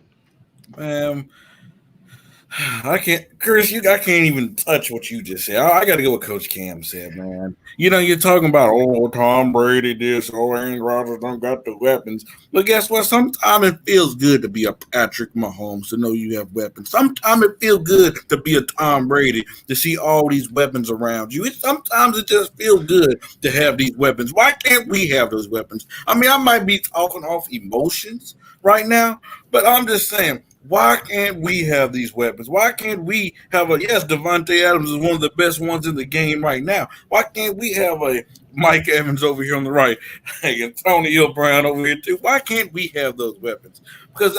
I can't, Chris. I can't even touch what you just said. I got to go with Coach Cam said, man. You're talking about Tom Brady this, Aaron Rodgers don't got the weapons. But guess what? Sometimes it feels good to be a Patrick Mahomes, to know you have weapons. Sometimes it feels good to be a Tom Brady, to see all these weapons around you. Sometimes it just feels good to have these weapons. Why can't we have those weapons? I might be talking off emotions right now, but I'm just saying, why can't we have these weapons? Why can't we have Devontae Adams is one of the best ones in the game right now. Why can't we have a Mike Evans over here on the right, Antonio Brown over here too? Why can't we have those weapons? Because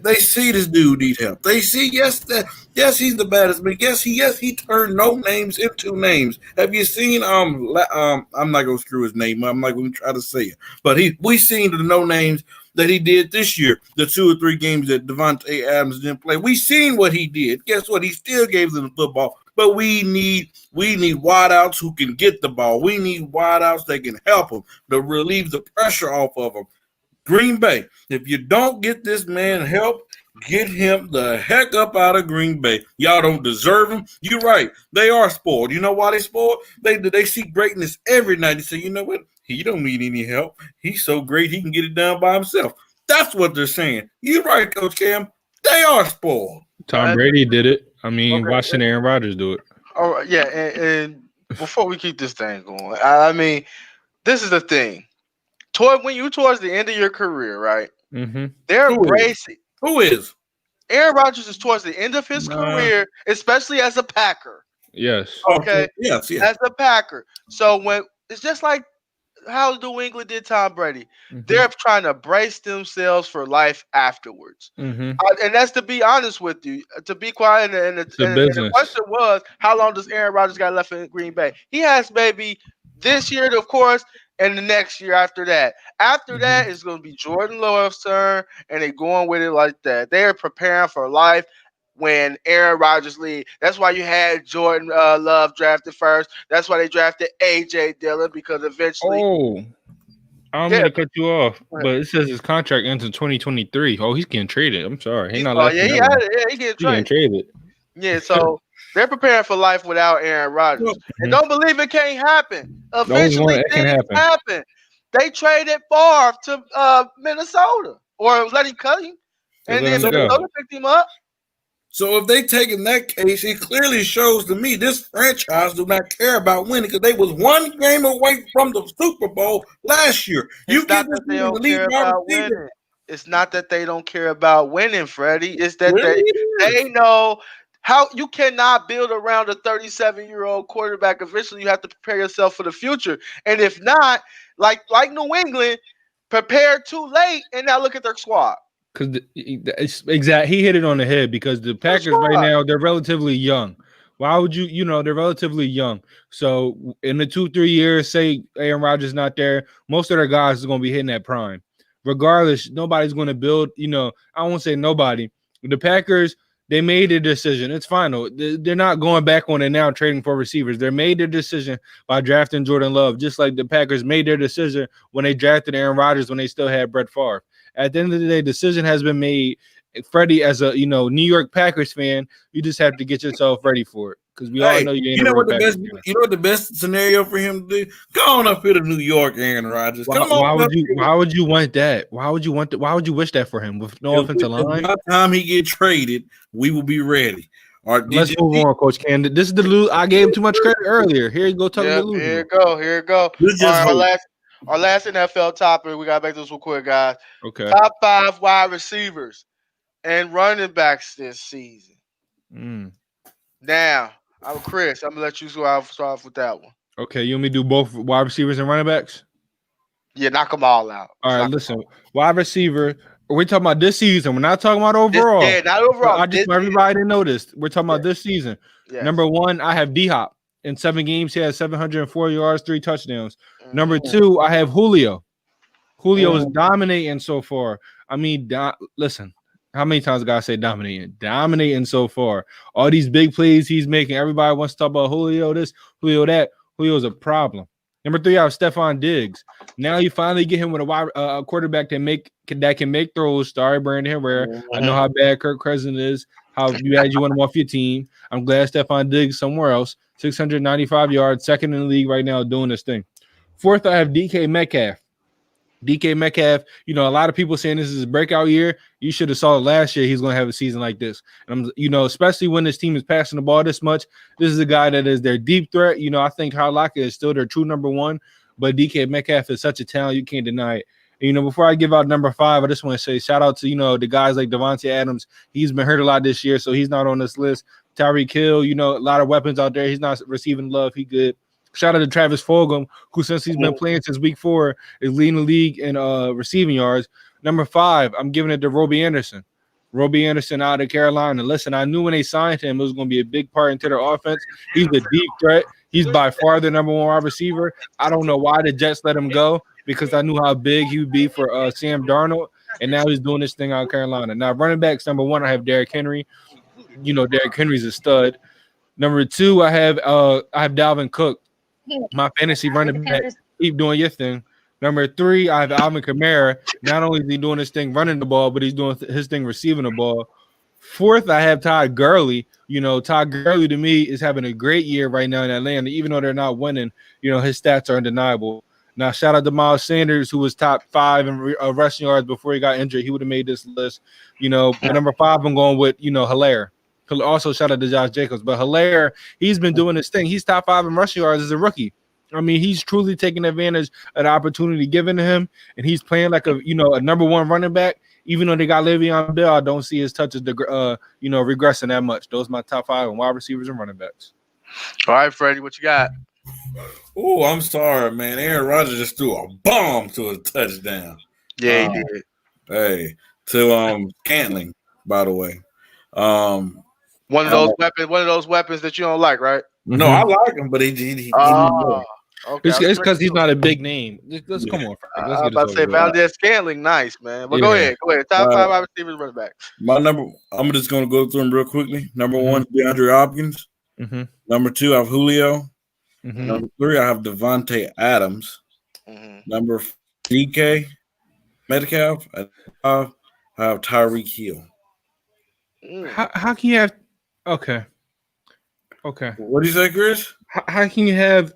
they see this dude need help. They see yes he's the baddest, but yes he turned no names into names. Have you seen I'm not gonna screw his name up. I'm not gonna try to say it, but we seen the no names that he did this year, the 2 or 3 games that Devontae Adams didn't play. We seen what he did. Guess what? He still gave them the football. But we need wideouts who can get the ball. We need wideouts that can help him to relieve the pressure off of him. Green Bay, if you don't get this man help, get him the heck up out of Green Bay. Y'all don't deserve him. You're right. They are spoiled. You know why they spoiled? They see greatness every night. They say, you know what? He don't need any help. He's so great he can get it done by himself. That's what they're saying. You're right, Coach Cam. They are spoiled. Tom Brady did it. I mean, watching Aaron Rodgers do it. All right, yeah, and before we keep this thing going, I mean, this is the thing. When you towards the end of your career, right? Mm-hmm. They're embracing. Who is? Aaron Rodgers is towards the end of his career, especially as a Packer. Yes. Okay. Yes. As a Packer. So when it's just like how New England did Tom Brady. Mm-hmm. They're trying to brace themselves for life afterwards. Mm-hmm. And that's to be honest with you. To be quiet, and the question was, how long does Aaron Rodgers got left in Green Bay? He has maybe this year, of course, and the next year after that. After that, it's going to be Jordan Love's turn, and they're going with it like that. They are preparing for life when Aaron Rodgers leaves. That's why you had Jordan Love drafted first. That's why they drafted A.J. Dillon, because eventually. Oh, I'm going to cut you off, but it says his contract ends in 2023. Oh, he's getting traded. I'm sorry. He's not he's getting traded. Yeah, so they're preparing for life without Aaron Rodgers. And don't believe it can't happen. Eventually, it can happen. They traded Favre to Minnesota, or let him cut him, and then Minnesota picked him up. So if they take in that case, it clearly shows to me this franchise do not care about winning, because they was one game away from the Super Bowl last year. It's not that they don't care about winning. It's not that they don't care about winning, Freddie. It's that they know how you cannot build around a 37-year-old quarterback. Eventually, you have to prepare yourself for the future. And if not, like New England, prepare too late, and now look at their squad. Because he hit it on the head, because the Packers right now, they're relatively young. Why would they're relatively young. So in the 2-3 years, say Aaron Rodgers not there, most of their guys is going to be hitting that prime. Regardless, nobody's going to build, I won't say nobody. The Packers, they made a decision. It's final. They're not going back on it now, trading for receivers. They made their decision by drafting Jordan Love, just like the Packers made their decision when they drafted Aaron Rodgers when they still had Brett Favre. At the end of the day, decision has been made. Freddie, as a New York Packers fan, you just have to get yourself ready for it, because we all know you ain't. What the best scenario for him to do? Go on up here to New York, Aaron Rodgers. Why would you want that? Why would you want that? Why would you wish that for him with no offensive line? By the time he get traded, we will be ready. All right, let's move on, Coach Cam. This is the loser. I gave him too much credit earlier. Here you go, talking the loser. Here you go. Our last NFL topic. We got back to this real quick, guys. Okay. Top 5 wide receivers and running backs this season. Now, Chris, I'm gonna let you start off with that one. Okay, you want me to do both wide receivers and running backs? Yeah, knock them all out. All right, listen. Wide receiver. We're talking about this season. We're not talking about overall. Not overall. I just want everybody to know this. We're talking about this season. Yes. Number 1, I have D-Hop. In 7 games, he has 704 yards, 3 touchdowns. Number 2, I have Julio. Julio is dominating so far. I mean, listen, how many times I say dominating? Dominating so far. All these big plays he's making. Everybody wants to talk about Julio this, Julio that. Julio's a problem. Number 3, I have Stephon Diggs. Now you finally get him with a quarterback that can make throws. Sorry, Brandon Herrera. I know how bad Kirk Cousins is. How you want him off your team. I'm glad Stephon Diggs somewhere else. 695 yards, second in the league right now, doing this thing. 4th, I have DK Metcalf. DK Metcalf, a lot of people saying this is his breakout year. You should have saw it last year. He's going to have a season like this. And especially when this team is passing the ball this much, this is a guy that is their deep threat. I think Tyler Lockett is still their true number 1, but DK Metcalf is such a talent, you can't deny it. And, before I give out number 5, I just want to say shout out to, the guys like Devontae Adams. He's been hurt a lot this year, so he's not on this list. Tyreek Hill, a lot of weapons out there. He's not receiving love. He good. Shout out to Travis Fulgham, who since he's been playing since week 4 is leading the league in receiving yards. Number 5, I'm giving it to Robbie Anderson. Robbie Anderson out of Carolina. Listen, I knew when they signed him, it was going to be a big part into their offense. He's a deep threat. He's by far the number 1 wide receiver. I don't know why the Jets let him go, because I knew how big he would be for Sam Darnold, and now he's doing this thing out of Carolina. Now, running backs, number 1, I have Derrick Henry. Derrick Henry's a stud. Number 2, I have Dalvin Cook. My fantasy running back. Keep doing your thing. Number 3, I have Alvin Kamara. Not only is he doing this thing running the ball, but he's doing his thing receiving the ball. 4th, I have Todd Gurley. Todd Gurley to me is having a great year right now in Atlanta, even though they're not winning. His stats are undeniable. Now, shout out to Miles Sanders, who was top 5 in rushing yards before he got injured. He would have made this list. At number 5, I'm going with, Hilaire. Also, shout out to Josh Jacobs. But Hilaire, he's been doing his thing. He's top 5 in rushing yards as a rookie. I mean, he's truly taking advantage of the opportunity given to him, and he's playing like a number 1 running back. Even though they got Le'Veon Bell, I don't see his touches, regressing that much. Those are my top 5 on wide receivers and running backs. All right, Freddie, what you got? Oh, I'm sorry, man. Aaron Rodgers just threw a bomb to a touchdown. Yeah, he did. Hey, to Scantling, by the way. One of those weapons that you don't like, right? No, I like him, but he okay. It's because he's not a big name. Let's come on. I was about to say Valdez Scantling, nice, man. But go ahead. Top 5 wide receivers, running backs. I'm just going to go through them real quickly. Number 1, DeAndre Hopkins. Mm-hmm. Number 2, I have Julio. Mm-hmm. Number 3, I have Devontae Adams. Mm-hmm. Number 4, DK Metcalf. And 5, I have Tyreek Hill. How can you have? Okay. What do you say, Chris? How can you have?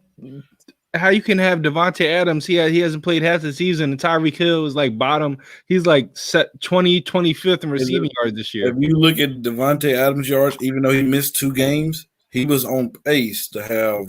How you can have Devontae Adams? He hasn't played half the season, and Tyreek Hill is like bottom. He's like set 25th in receiving yards this year. If you look at Devontae Adams' yards, even though he missed 2 games, he was on pace to have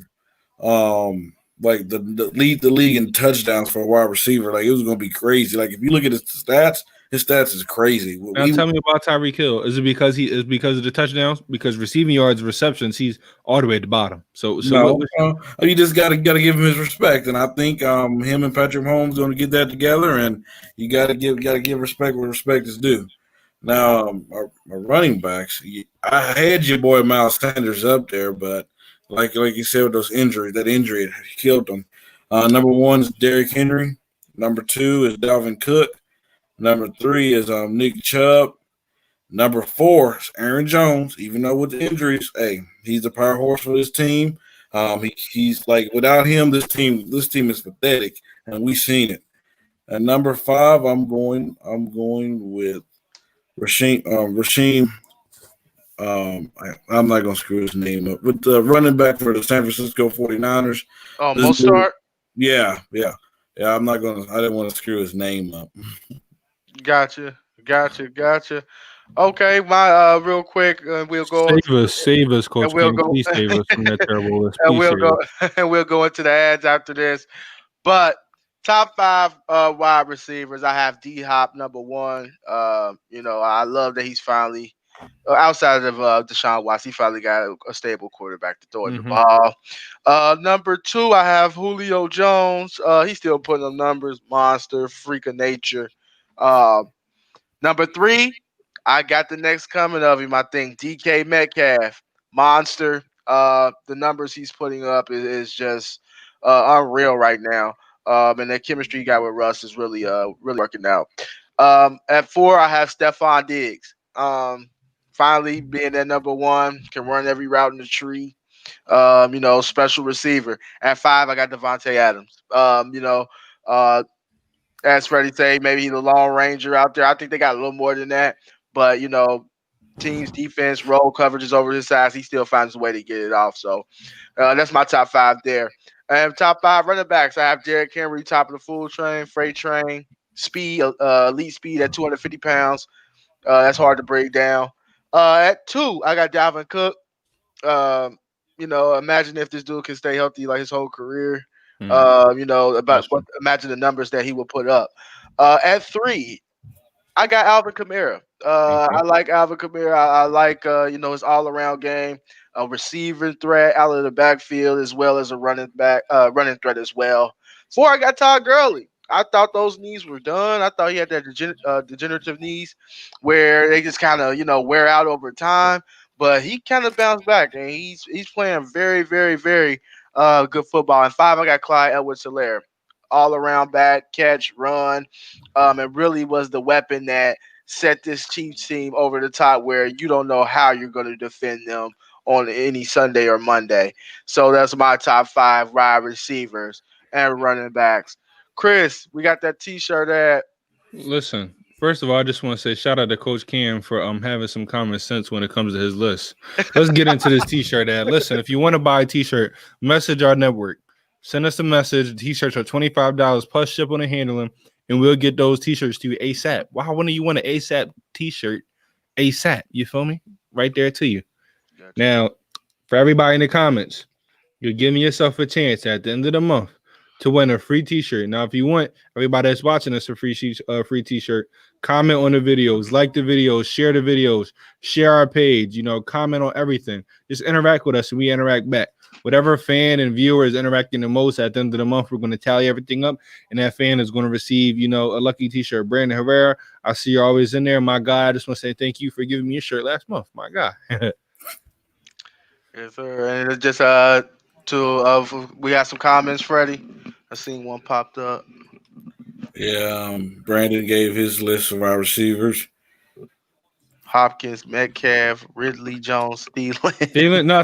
like the lead the league in touchdowns for a wide receiver. Like, it was going to be crazy. Like, if you look at his stats is crazy. Now tell me about Tyreek Hill. Is it because of the touchdowns? Because receiving yards, receptions, he's all the way at the bottom. So you just gotta give him his respect, and I think him and Patrick Mahomes going to get that together, and you gotta give respect where respect is due. Now, our running backs, I had your boy Miles Sanders up there, but like you said with that injury killed him. Number 1 is Derrick Henry. Number 2 is Dalvin Cook. Number 3 is Nick Chubb. Number 4 is Aaron Jones. Even though with the injuries, hey, he's a power horse for this team. He's like, without him, this team is pathetic, and we've seen it. And number 5, I'm going with Rasheem. I'm not gonna screw his name up. With the running back for the San Francisco 49ers. Oh, Mostert. Yeah. I didn't want to screw his name up. Gotcha. Okay, my real quick, we'll go. Save us, Coach. Please save us from that terrible list. We'll go into the ads after this. But top 5 wide receivers, I have D-Hop number 1. I love that he's finally outside of Deshaun Watson, he finally got a stable quarterback to throw the ball. Number 2, I have Julio Jones. He's still putting up numbers, monster, freak of nature. Number 3, I got the next coming of him. I think DK Metcalf, monster. The numbers he's putting up is just unreal right now. And the chemistry he got with Russ is really working out. At 4, I have Stephon Diggs. Finally being at number 1, can run every route in the tree. Special receiver. At 5, I got Devontae Adams. As Freddie say, maybe he's a long ranger out there. I think they got a little more than that. But, team's defense, roll coverage is over his size. He still finds a way to get it off. So that's my top 5 there. And top 5 running backs, I have Derrick Henry, top of the full train, freight train, speed, elite speed at 250 pounds. That's hard to break down. At 2, I got Dalvin Cook. Imagine if this dude can stay healthy like his whole career. Imagine the numbers that he will put up. At 3, I got Alvin Kamara. I like Alvin Kamara. I like his all-around game, a receiving threat out of the backfield as well as a running threat as well. 4, I got Todd Gurley. I thought those knees were done. I thought he had that degenerative knees where they just kind of wear out over time. But he kind of bounced back, and he's playing very, very, very good football. And 5, I got Clyde Edwards-Helaire, all around back, catch, run, and really was the weapon that set this Chiefs team over the top where you don't know how you're going to defend them on any Sunday or Monday. So that's my top 5 wide receivers and running backs. Chris, we got that T-shirt ad. Listen, first of all, I just want to say shout out to Coach Cam for having some common sense when it comes to his list. Let's get into this T-shirt ad. Listen, if you want to buy a T-shirt, message our network. Send us a message. The t-shirts are $25 plus ship on and handling, and we'll get those t-shirts to you ASAP. Why wouldn't you want an ASAP t-shirt ASAP? You feel me? Right there to you. Gotcha. Now, for everybody in the comments, you're giving yourself a chance at the end of the month to win a free t-shirt. Now, if you want everybody that's watching us a free t-shirt, comment on the videos, like the videos, share the videos, share our page, comment on everything. Just interact with us and we interact back. Whatever fan and viewer is interacting the most at the end of the month, we're going to tally everything up, and that fan is going to receive, a lucky t-shirt. Brandon Herrera, I see you're always in there. My guy, I just want to say thank you for giving me a shirt last month. My guy. Yes, sir. And it's just we got some comments, Freddie. I seen one popped up. Yeah, Brandon gave his list of our receivers. Hopkins, Metcalf, Ridley, Jones, Thielen.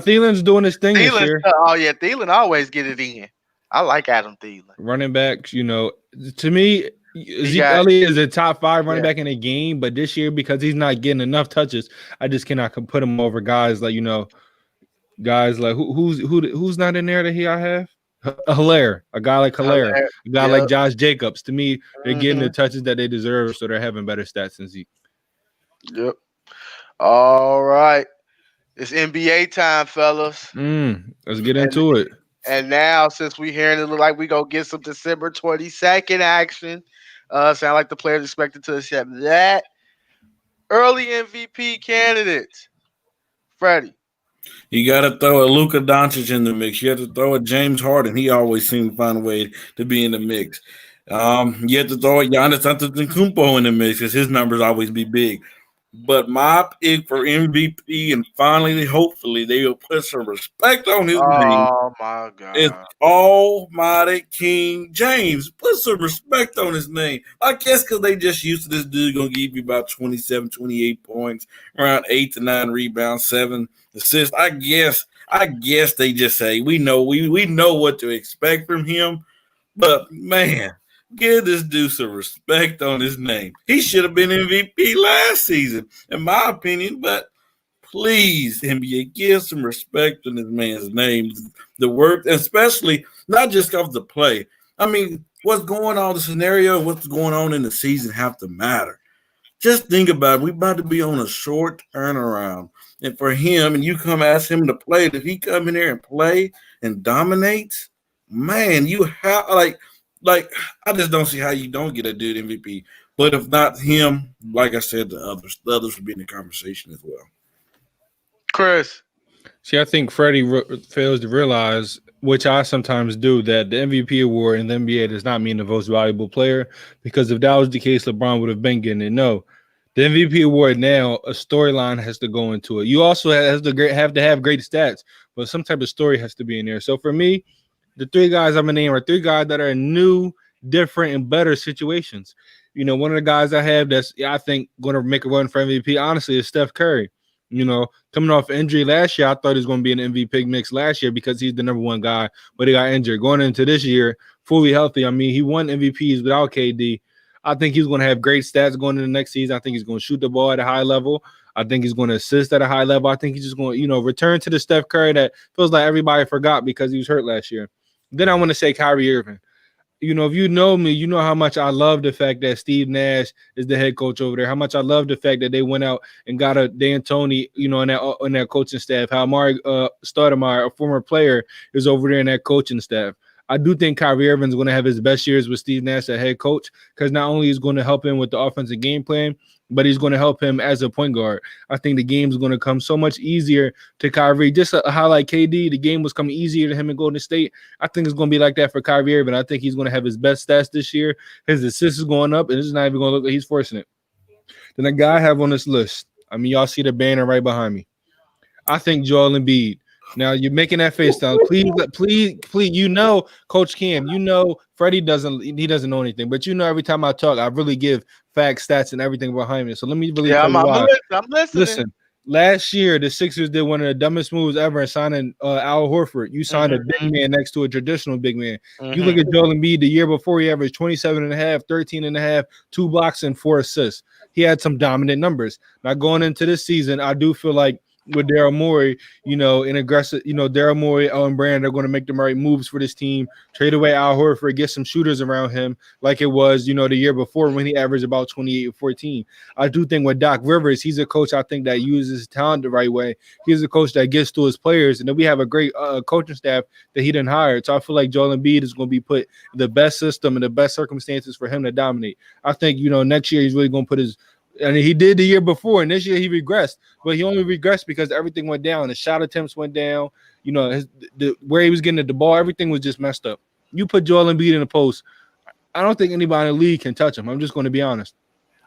Thielen's doing his thing this year. Oh, yeah, Thielen always get it in. I like Adam Thielen. Running backs, to me, Zeke Elliott is a top 5 running back in the game, but this year, because he's not getting enough touches, I just cannot put him over guys like, guys like who's not in there that I have? Hilaire, a guy like Hilaire, a guy like Josh Jacobs. To me, they're getting the touches that they deserve, so they're having better stats than Zeke. Yep. All right. It's NBA time, fellas. Let's get into it. And now, since we're hearing it look like we're going to get some December 22nd action, sound like the players expected to accept that. Early MVP candidates. Freddie. You got to throw a Luka Doncic in the mix. You have to throw a James Harden. He always seems to find a way to be in the mix. You have to throw a Giannis Antetokounmpo in the mix because his numbers always be big. But my pick for MVP, and finally, hopefully, they will put some respect on his name. Oh, my God. It's Almighty King James. Put some respect on his name. I guess because they just used to this dude going to give you about 27, 28 points, around 8 to 9 rebounds, 7 assists. I guess they just say, we know what to expect from him. But, man, give this dude some respect on his name. He should have been MVP last season, in my opinion. But please, NBA, give some respect on this man's name. The work, especially not just off the play. I mean, what's going on, the scenario, what's going on in the season have to matter. Just think about it. We're about to be on a short turnaround. And for him, and you come ask him to play, if he come in there and play and dominates, man, you have like, I just don't see how you don't get a dude MVP. But if not him, like I said, the others would be in the conversation as well. Chris. See, I think Freddie fails to realize, which I sometimes do, that the MVP award in the NBA does not mean the most valuable player, because if that was the case, LeBron would have been getting it. No. The MVP award now, a storyline has to go into it. You also have to have great stats, but some type of story has to be in there. So for me, the 3 guys I'm going to name are 3 guys that are in new, different, and better situations. One of the guys I have that's, I think, going to make a run for MVP, honestly, is Steph Curry. Coming off injury last year, I thought he was going to be in the MVP mix last year because he's the number 1 guy, but he got injured. Going into this year, fully healthy, I mean, he won MVPs without KD. I think he's going to have great stats going into the next season. I think he's going to shoot the ball at a high level. I think he's going to assist at a high level. I think he's just going to, return to the Steph Curry that feels like everybody forgot because he was hurt last year. Then I want to say Kyrie Irving. If you know me, you know how much I love the fact that Steve Nash is the head coach over there, how much I love the fact that they went out and got a D'Antoni, in that coaching staff, how Amari Stoudemire, a former player, is over there in that coaching staff. I do think Kyrie Irving is going to have his best years with Steve Nash as head coach, because not only is going to help him with the offensive game plan, but he's going to help him as a point guard. I think the game is going to come so much easier to Kyrie. Just to highlight KD, the game was coming easier to him in Golden State. I think it's going to be like that for Kyrie Irving. I think he's going to have his best stats this year. His assists is going up, and it's not even going to look like he's forcing it. Then the guy I have on this list, I mean, y'all see the banner right behind me. I think Joel Embiid. Now you're making that face down. Please, Coach Cam, Freddie doesn't know anything, but every time I talk, I really give facts, stats, and everything behind me. So let me really I'm listening. Listen, last year the Sixers did one of the dumbest moves ever in signing Al Horford. You signed a big man next to a traditional big man. You look at Joel Embiid the year before, he averaged 27.5, 13.5, 2 blocks and 4 assists. He had some dominant numbers. Now going into this season, I do feel like with Daryl Morey, an aggressive, Daryl Morey, Owen Brand are going to make the right moves for this team. Trade away Al Horford, get some shooters around him like it was, the year before when he averaged about 28-14. I do think with Doc Rivers, he's a coach I think that uses his talent the right way. He's a coach that gets to his players, and then we have a great coaching staff that he didn't hire. So I feel like Joel Embiid is going to be put in the best system and the best circumstances for him to dominate. I think, next year he's really going to put his – and he did the year before, and this year he regressed. But he only regressed because everything went down. The shot attempts went down. Where he was getting the ball, everything was just messed up. You put Joel Embiid in the post, I don't think anybody in the league can touch him. I'm just going to be honest.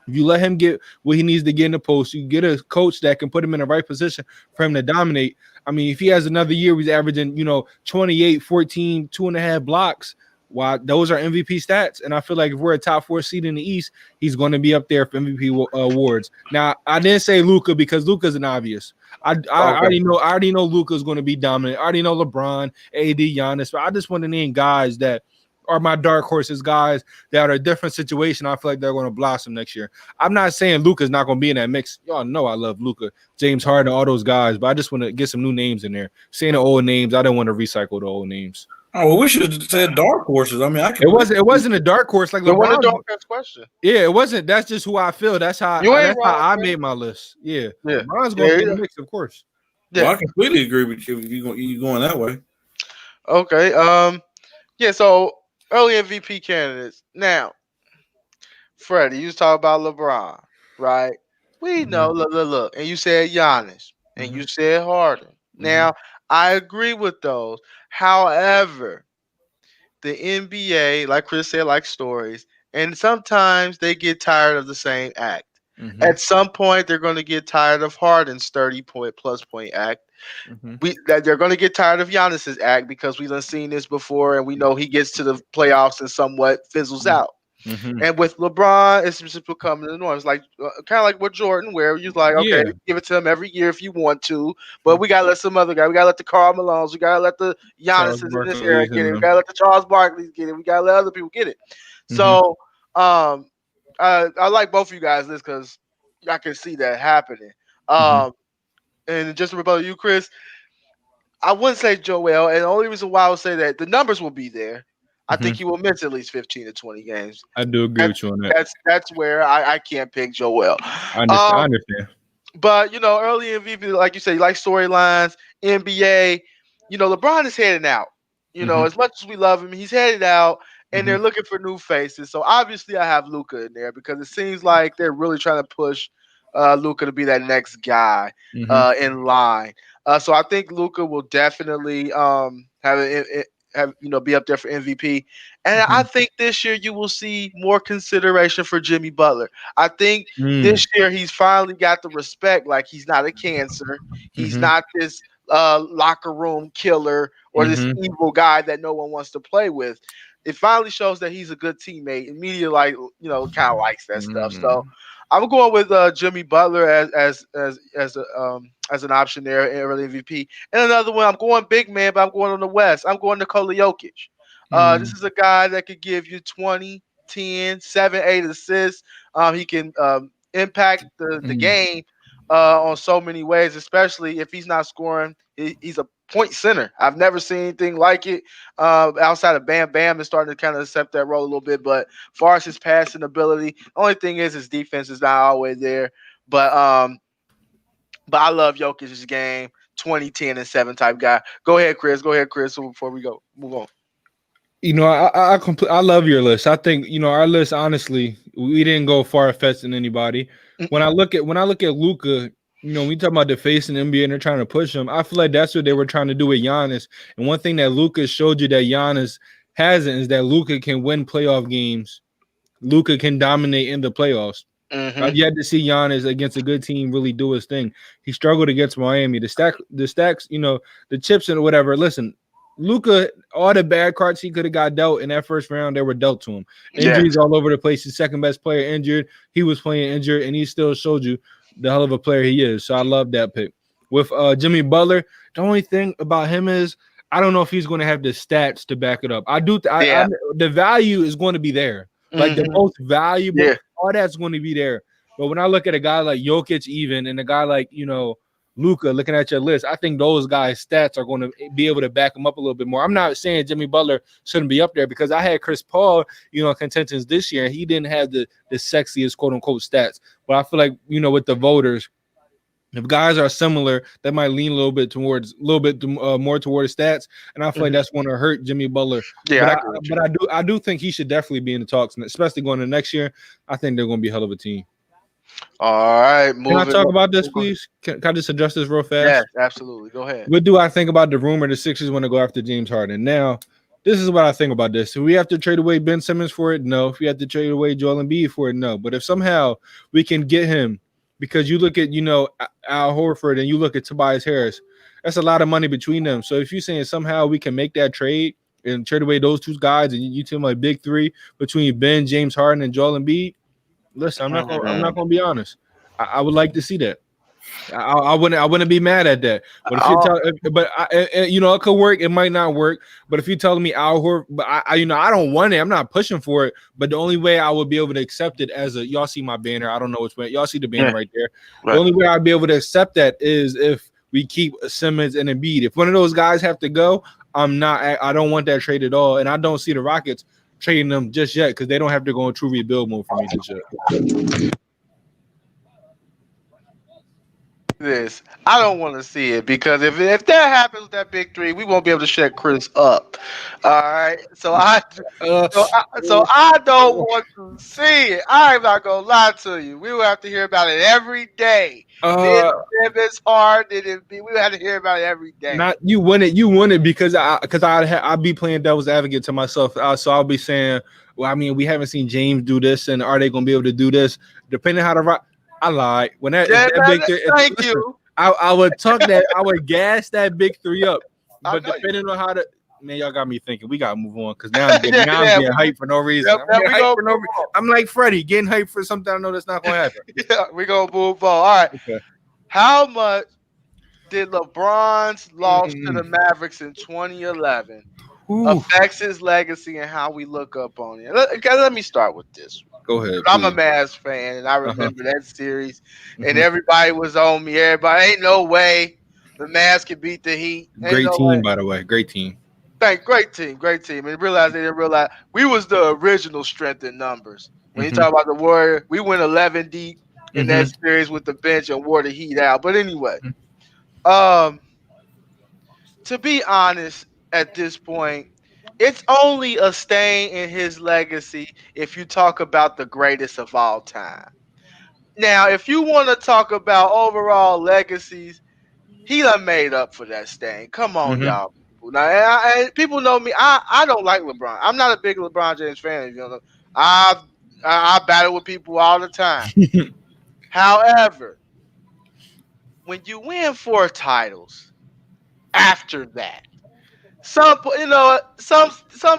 If you let him get what he needs to get in the post, you get a coach that can put him in the right position for him to dominate. I mean, if he has another year, he's averaging, 28, 14, 2.5 blocks. Wow, those are MVP stats, and I feel like if we're a top 4 seed in the East, he's going to be up there for MVP awards. Now, I didn't say Luka because Luka's an obvious. I already know Luka's going to be dominant. I already know LeBron, AD, Giannis, but I just want to name guys that are my dark horses, guys that are a different situation. I feel like they're going to blossom next year. I'm not saying Luka's not going to be in that mix. Y'all know I love Luka, James Harden, all those guys, but I just want to get some new names in there. Saying the old names, I don't want to recycle the old names. Oh, well, we should have said dark horses. I mean, It wasn't a dark horse like LeBron. It wasn't a dark horse question. Yeah, it wasn't. That's just who I feel. That's how I made my list. Yeah. LeBron's going to be in the mix, of course. Yeah, well, I completely agree with you. You going that way? Okay. So early MVP candidates. Now, Freddie, you was talking about LeBron, right? We know. Look, and you said Giannis, and you said Harden. Now, I agree with those. However, the NBA, like Chris said, like stories, and sometimes they get tired of the same act. At some point, they're going to get tired of Harden's 30-plus point act. They're going to get tired of Giannis's act because we've seen this before, and we know he gets to the playoffs and somewhat fizzles out. And with LeBron, it's just becoming the norm. It's like kind of like with Jordan, where you're like, okay, give it to him every year if you want to, but we gotta let some other guy. We gotta let the Karl Malones. We gotta let the Giannis in this era get it. We gotta let the Charles Barkleys get it. We gotta let other people get it. So, I like both of you guys' list because I can see that happening. And just to rebuttal you, Chris, I wouldn't say Joel, and the only reason why I would say that the numbers will be there. I think he will miss at least 15 to 20 games. I do agree with you on that. That's where I can't pick Joel. I understand. But, early MVP, like you said, you like storylines, NBA. LeBron is heading out. As much as we love him, he's headed out, and they're looking for new faces. So, obviously, I have Luka in there because it seems like they're really trying to push Luka to be that next guy in line. So, I think Luka will definitely be up there for MVP. And I think this year you will see more consideration for Jimmy Butler. I think this year he's finally got the respect. Like, he's not a cancer. He's not this locker room killer or this evil guy that no one wants to play with. It finally shows that he's a good teammate. And media, kind of likes that stuff. So I'm going with Jimmy Butler as an option there in early MVP. And another one, I'm going big man, but I'm going on the West. I'm going Nikola Jokic. This is a guy that could give you 20, 10, 7, 8 assists. He can impact the game on so many ways, especially if he's not scoring. He's a point center. I've never seen anything like it outside of Bam. Bam is starting to kind of accept that role a little bit, but as far as his passing ability, the only thing is his defense is not always there. But I love Jokic's game, 20, 10, and 7 type guy. Go ahead, Chris. So before we move on. I love your list. I think our list. Honestly, we didn't go far-fetched than anybody. When I look at Luka, we talk about the face in the NBA and they're trying to push him. I feel like that's what they were trying to do with Giannis. And one thing that Luka showed you that Giannis hasn't is that Luka can win playoff games. Luka can dominate in the playoffs. I've yet to see Giannis against a good team really do his thing. He struggled against Miami. The stacks, the chips and whatever. Listen, Luka, all the bad cards he could have got dealt in that first round, they were dealt to him. Injuries all over the place. His second best player injured. He was playing injured, and he still showed you the hell of a player he is. So I love that pick. With Jimmy Butler, the only thing about him is I don't know if he's going to have the stats to back it up. The value is going to be there. Like the most valuable, all that's going to be there. But when I look at a guy like Jokic even and a guy like, Luka, looking at your list, I think those guys' stats are going to be able to back him up a little bit more. I'm not saying Jimmy Butler shouldn't be up there because I had Chris Paul, contentions this year. He didn't have the sexiest quote unquote stats, but I feel like, with the voters, if guys are similar, that might lean a little bit more towards stats, and I feel like that's going to hurt Jimmy Butler. Yeah, but I do think he should definitely be in the talks, especially going to next year. I think they're going to be a hell of a team. All right, can I talk about this, please? Can I just address this real fast? Yes, absolutely. Go ahead. What do I think about the rumor the Sixers want to go after James Harden? Now, this is what I think about this. Do we have to trade away Ben Simmons for it? No. If we have to trade away Joel Embiid for it, no. But if somehow we can get him, because you look at, Al Horford and you look at Tobias Harris, that's a lot of money between them. So if you're saying somehow we can make that trade and trade away those two guys and you tell my big three between Ben, James Harden, and Joel Embiid, listen, I'm not going to be honest. I would like to see that. I wouldn't be mad at that. But if it could work. It might not work. But if you're telling me Al Horford, but I don't want it. I'm not pushing for it. But the only way I would be able to accept it as y'all see my banner. I don't know which way. Y'all see the banner right there. Right. The only way I'd be able to accept that is if we keep Simmons and Embiid. If one of those guys have to go, I don't want that trade at all. And I don't see the Rockets trading them just yet because they don't have to go in true rebuild mode for me just yet. This I don't want to see it because if that happens with that big three, we won't be able to shut Chris up. All right, so I don't want to see it. I'm not gonna lie to you. We will have to hear about it every day. It's hard. We will have to hear about it every day. Not you win it because I'd be playing devil's advocate to myself. So I'll be saying, well, I mean, we haven't seen James do this, and are they gonna be able to do this? Depending how the I lied. When that big three, thank you. I would I would gas that big three up. But depending on how y'all got me thinking. We gotta move on because now I'm getting hyped for no reason. I'm like Freddie, getting hyped for something I know that's not gonna happen. Yeah, we're gonna move on. All right. Okay. How much did LeBron's loss to the Mavericks in 2011 affects his legacy and how we look up on it? Let me start with this. Go ahead. I'm a Mavs fan, and I remember that series, and everybody was on me. Everybody, ain't no way the Mavs can beat the Heat. Great team, by the way. Great team. Great team. And they didn't realize we was the original strength in numbers. When you talk about the Warriors, we went 11 deep in that series with the bench and wore the Heat out. But anyway, to be honest, at this point, it's only a stain in his legacy if you talk about the greatest of all time. Now, if you want to talk about overall legacies, he done made up for that stain. Come on, y'all. Now, people know me. I don't like LeBron. I'm not a big LeBron James fan. I battle with people all the time. However, when you win 4 titles, after that, some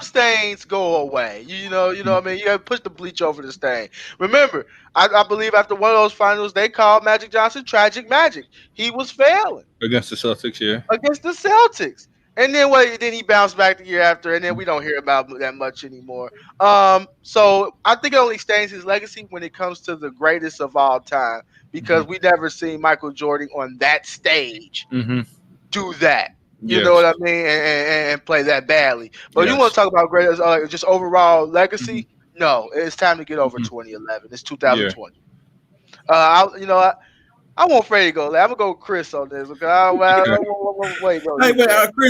stains go away. You know what I mean? You have to push the bleach over the stain. Remember, I believe after one of those finals, they called Magic Johnson Tragic Magic. He was failing against the Celtics, against the Celtics. And then he bounced back the year after, and then we don't hear about that much anymore. So I think it only stains his legacy when it comes to the greatest of all time, because we never seen Michael Jordan on that stage do that. You know what I mean? And play that badly. But you want to talk about greatest, just overall legacy? No, it's time to get over 2011. It's 2020. I want Freddie to go. I'm gonna go with Chris on this. Wait, Chris,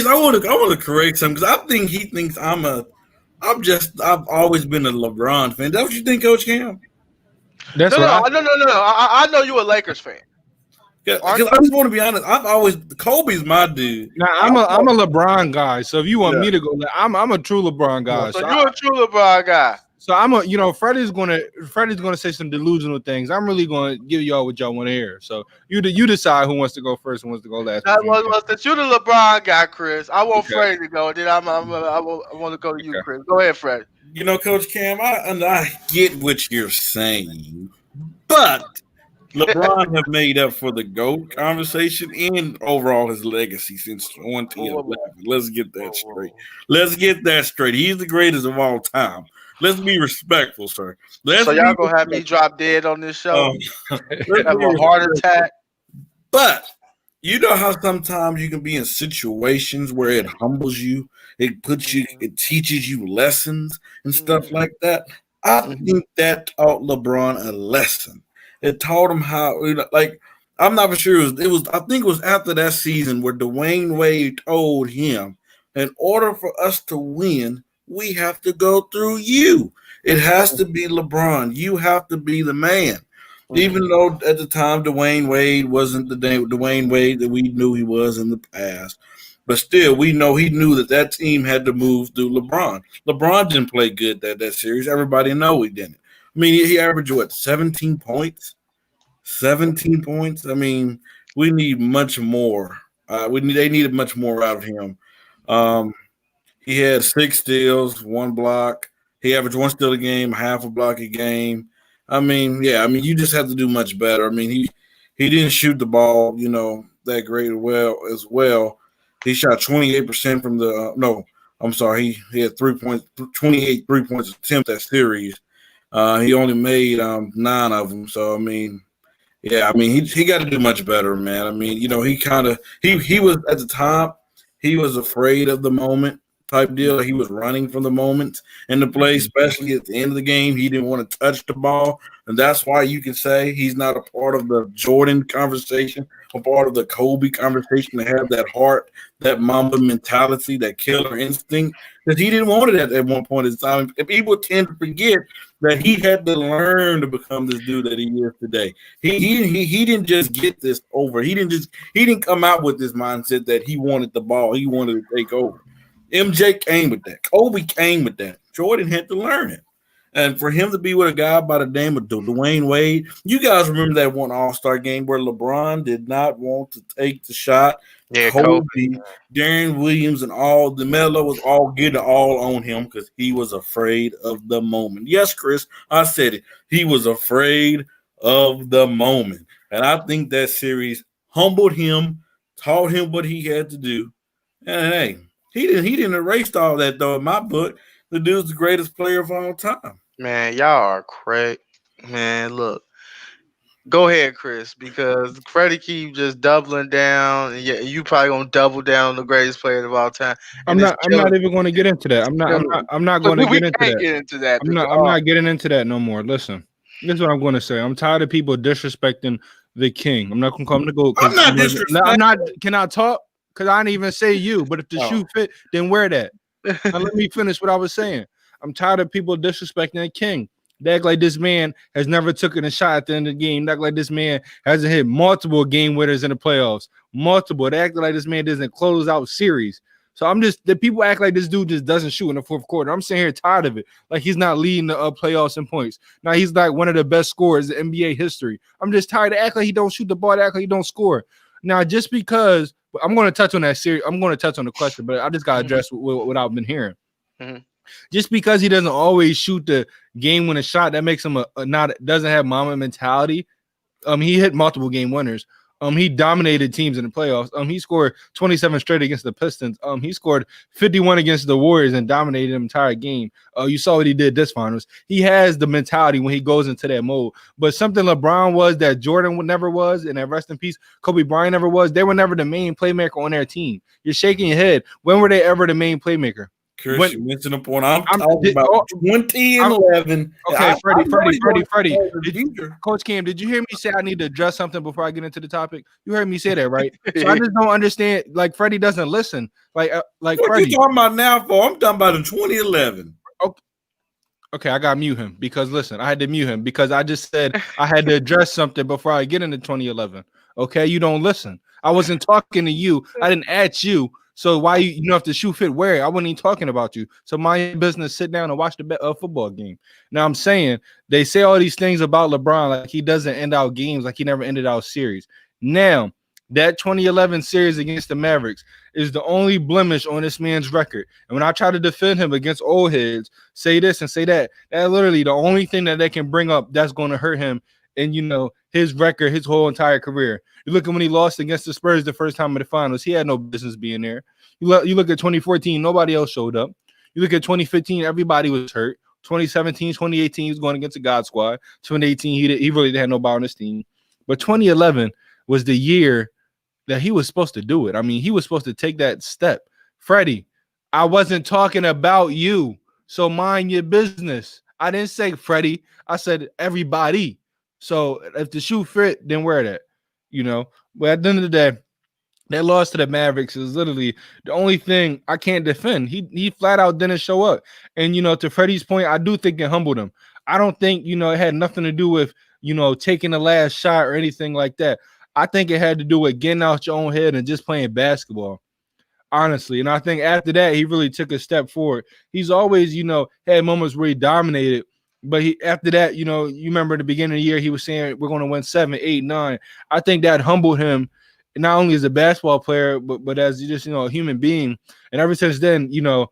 I want to correct something because I think he thinks I've always been a LeBron fan. Is that what you think, Coach Cam? No. I know you're a Lakers fan. Yeah, because I just want to be honest. Kobe's my dude. Now I'm a LeBron guy. So if you want me to go, I'm a true LeBron guy. So you're a true LeBron guy. So Freddie's gonna say some delusional things. I'm really gonna give y'all what y'all want to hear. So you decide who wants to go first and wants to go last. Since you're the LeBron guy, Chris, I want Freddie to go. Then I want to go to you, Chris. Go ahead, Freddie. Coach Cam, I get what you're saying, but LeBron have made up for the GOAT conversation and overall his legacy since 2011. Let's get that straight. He's the greatest of all time. Let's be respectful, sir. So y'all gonna have me drop dead on this show? Have a heart attack. But You know how sometimes you can be in situations where it humbles you, it puts you, it teaches you lessons and stuff like that. I think that taught LeBron a lesson. It taught him how, like, I'm not for sure. I think it was after that season where Dwayne Wade told him, in order for us to win, we have to go through you. It has to be LeBron. You have to be the man. Even though at the time Dwayne Wade wasn't the Dwayne Wade that we knew he was in the past, but still he knew that team had to move through LeBron. LeBron didn't play good that series. Everybody know he didn't. I mean, he averaged 17 points. 17 points. I mean, we need much more. They needed much more out of him. He had 6 steals, 1 block. He averaged 1 steal a game, half a block a game. I mean, you just have to do much better. I mean, he didn't shoot the ball, that great as well. He shot 28% from the no, I'm sorry, he had 28 3-point attempts that series. He only made 9 of them. So I mean, he got to do much better, man. I mean, he was at the top, he was afraid of the moment type deal. He was running from the moment in the play, especially at the end of the game. He didn't want to touch the ball, and that's why you can say he's not a part of the Jordan conversation, a part of the Kobe conversation to have that heart, that Mamba mentality, that killer instinct, because he didn't want it at one point in time. People tend to forget that he had to learn to become this dude that he is today. He didn't just get this over. He didn't come out with this mindset that he wanted the ball. He wanted to take over. MJ came with that. Kobe came with that. Jordan had to learn it. And for him to be with a guy by the name of Dwayne Wade, you guys remember that one All-Star game where LeBron did not want to take the shot. Yeah, Kobe, Darren Williams, and all the Melo was all getting all on him because he was afraid of the moment. Yes, Chris, I said it. He was afraid of the moment. And I think that series humbled him, taught him what he had to do. And hey, he didn't erase all that, though, in my book. The dude's the greatest player of all time. Man, y'all are crazy. Man, look. Go ahead, Chris, because Freddie keep just doubling down, and you probably gonna double down on the greatest player of all time. I'm not even going to get into that. I'm not going to get into that. I'm not getting into that no more. Listen, this is what I'm going to say. I'm tired of people disrespecting the king. I'm not going to come to go. I'm not disrespecting. Can I talk? Because I didn't even say you. But if the shoe fit, then wear that. Now let me finish what I was saying. I'm tired of people disrespecting the king. They act like this man has never taken a shot at the end of the game. They act like this man hasn't hit multiple game winners in the playoffs. Multiple. They act like this man doesn't close out series. So the people act like this dude just doesn't shoot in the fourth quarter. I'm sitting here tired of it. Like he's not leading the playoffs in points. Now he's like one of the best scorers in NBA history. I'm just tired of acting like he don't shoot the ball, act like he don't score. Now, just because I'm going to touch on that series, I'm going to touch on the question, but I just got to address what I've been hearing. Mm-hmm. Just because he doesn't always shoot the game-winning shot, that makes him doesn't have Mamba mentality. He hit multiple game winners. He dominated teams in the playoffs. He scored 27 straight against the Pistons. He scored 51 against the Warriors and dominated the entire game. You saw what he did this finals. He has the mentality when he goes into that mode. But something LeBron was that Jordan never was, and that rest in peace, Kobe Bryant never was. They were never the main playmaker on their team. You're shaking your head. When were they ever the main playmaker? Chris, you mentioned a point. I'm talking about 2011. Okay, Freddie. Coach Cam, did you hear me say I need to address something before I get into the topic? You heard me say that, right? So I just don't understand. Like Freddie doesn't listen. Like what Freddie. You talking about now for? I'm talking about in 2011. Okay, I got to mute him because listen, I had to mute him because I just said I had to address something before I get into 2011. Okay, you don't listen. I wasn't talking to you. I didn't ask you. So why if the shoe fit, wear it? I wasn't even talking about you. So mind your business, sit down and watch the football game. Now I'm saying they say all these things about LeBron, like he doesn't end out games, like he never ended out series. Now that 2011 series against the Mavericks is the only blemish on this man's record. And when I try to defend him against old heads, say this and say that, that's literally the only thing that they can bring up that's going to hurt him. And his record, his whole entire career. You look at when he lost against the Spurs the first time in the finals, he had no business being there. You look at 2014, nobody else showed up. You look at 2015, everybody was hurt. 2017, 2018, he was going against the God Squad. 2018, he really had nobody on his team. But 2011 was the year that he was supposed to do it. I mean, he was supposed to take that step. Freddie, I wasn't talking about you, so mind your business. I didn't say Freddie. I said everybody. So if the shoe fit, then wear that, you know. But at the end of the day, that loss to the Mavericks is literally the only thing I can't defend. He flat out didn't show up. And, you know, to Freddie's point, I do think it humbled him. I don't think, you know, it had nothing to do with, you know, taking the last shot or anything like that. I think it had to do with getting out your own head and just playing basketball, honestly. And I think after that, he really took a step forward. He's always, you know, had moments where he dominated. But after that, you know, you remember at the beginning of the year, he was saying we're going to win 7, 8, 9. I think that humbled him, not only as a basketball player, but as just, you know, a human being. And ever since then, you know,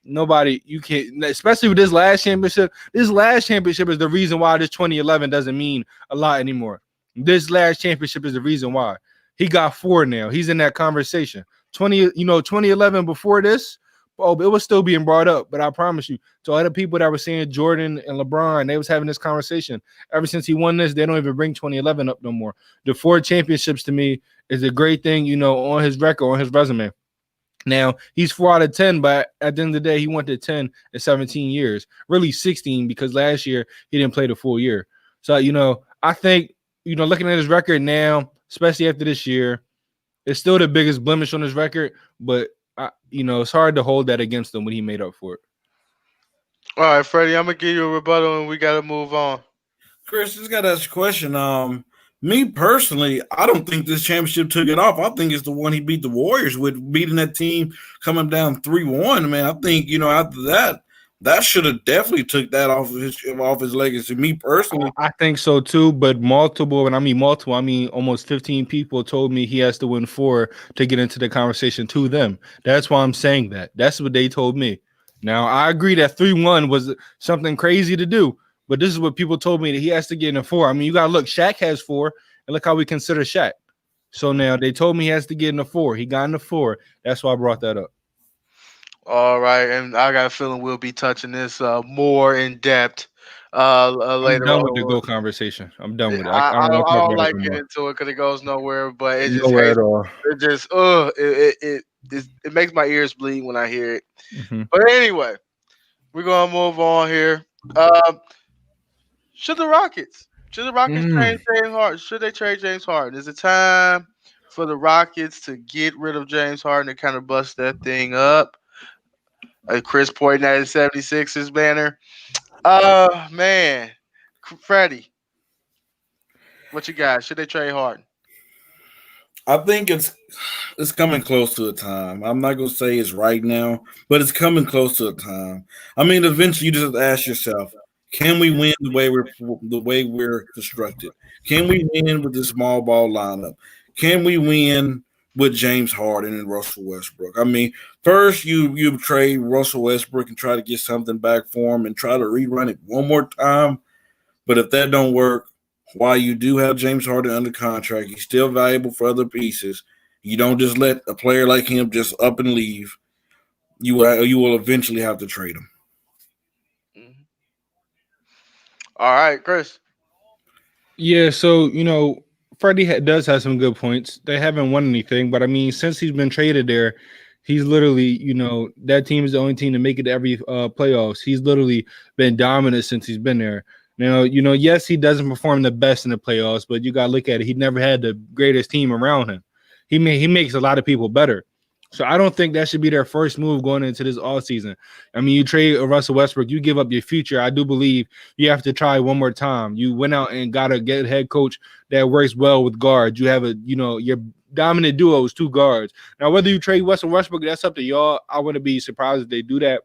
nobody, you can't, especially with this last championship. This last championship is the reason why this 2011 doesn't mean a lot anymore. This last championship is the reason why. He got 4 now. He's in that conversation. 2011 before this, it was still being brought up. But I promise you, to all the people that were saying Jordan and LeBron, they was having this conversation. Ever since he won this, they don't even bring 2011 up no more. The 4 championships to me is a great thing, you know, on his record, on his resume. Now, he's 4 out of 10, but at the end of the day, he went to 10 in 17 years. Really 16, because last year he didn't play the full year. So, you know, I think, you know, looking at his record now, especially after this year, it's still the biggest blemish on his record, but, you know, it's hard to hold that against him when he made up for it. All right, Freddie, I'm going to give you a rebuttal, and we got to move on. Chris, just got to ask a question. Me personally, I don't think this championship took it off. I think it's the one he beat the Warriors with, beating that team coming down 3-1. Man, I think, you know, after that should have definitely took that off his legacy. Me personally, I think so too. But I mean almost 15 people told me he has to win 4 to get into the conversation to them. That's why I'm saying that. That's what they told me. Now I agree that 3-1 was something crazy to do. But this is what people told me, that he has to get in a 4. I mean, you got to look, Shaq has 4, and look how we consider Shaq. So now they told me he has to get in a 4. He got in a 4. That's why I brought that up. All right, and I got a feeling we'll be touching this more in depth later on. I'm done with the GOAT conversation. I'm done with it. I don't like getting into it because it goes nowhere, but it just nowhere at all. It just it makes my ears bleed when I hear it. Mm-hmm. But anyway, we're gonna move on here. Should the Rockets trade James Harden? Should they trade James Harden? Is it time for the Rockets to get rid of James Harden and kind of bust that thing up? Chris pointing at his 76ers banner. Man, Freddie, what you got? Should they trade Harden? I think it's coming close to a time. I'm not gonna say it's right now, but it's coming close to a time. I mean, eventually you just ask yourself, can we win the way we're constructed? Can we win with the small ball lineup? Can we win with James Harden and Russell Westbrook? I mean, first you trade Russell Westbrook and try to get something back for him and try to rerun it one more time. But if that don't work, while you do have James Harden under contract, he's still valuable for other pieces. You don't just let a player like him just up and leave. You will eventually have to trade him. All right, Chris. Yeah, so, you know, Freddie does have some good points. They haven't won anything, but I mean, since he's been traded there, he's literally, you know, that team is the only team to make it to every playoffs. He's literally been dominant since he's been there. Now, you know, yes, he doesn't perform the best in the playoffs, but you got to look at it. He never had the greatest team around him. He makes a lot of people better. So I don't think that should be their first move going into this offseason. I mean, you trade Russell Westbrook, you give up your future. I do believe you have to try one more time. You went out and got a good head coach that works well with guards. You have your dominant duo is 2 guards. Now, whether you trade Russell Westbrook, that's up to y'all. I wouldn't be surprised if they do that.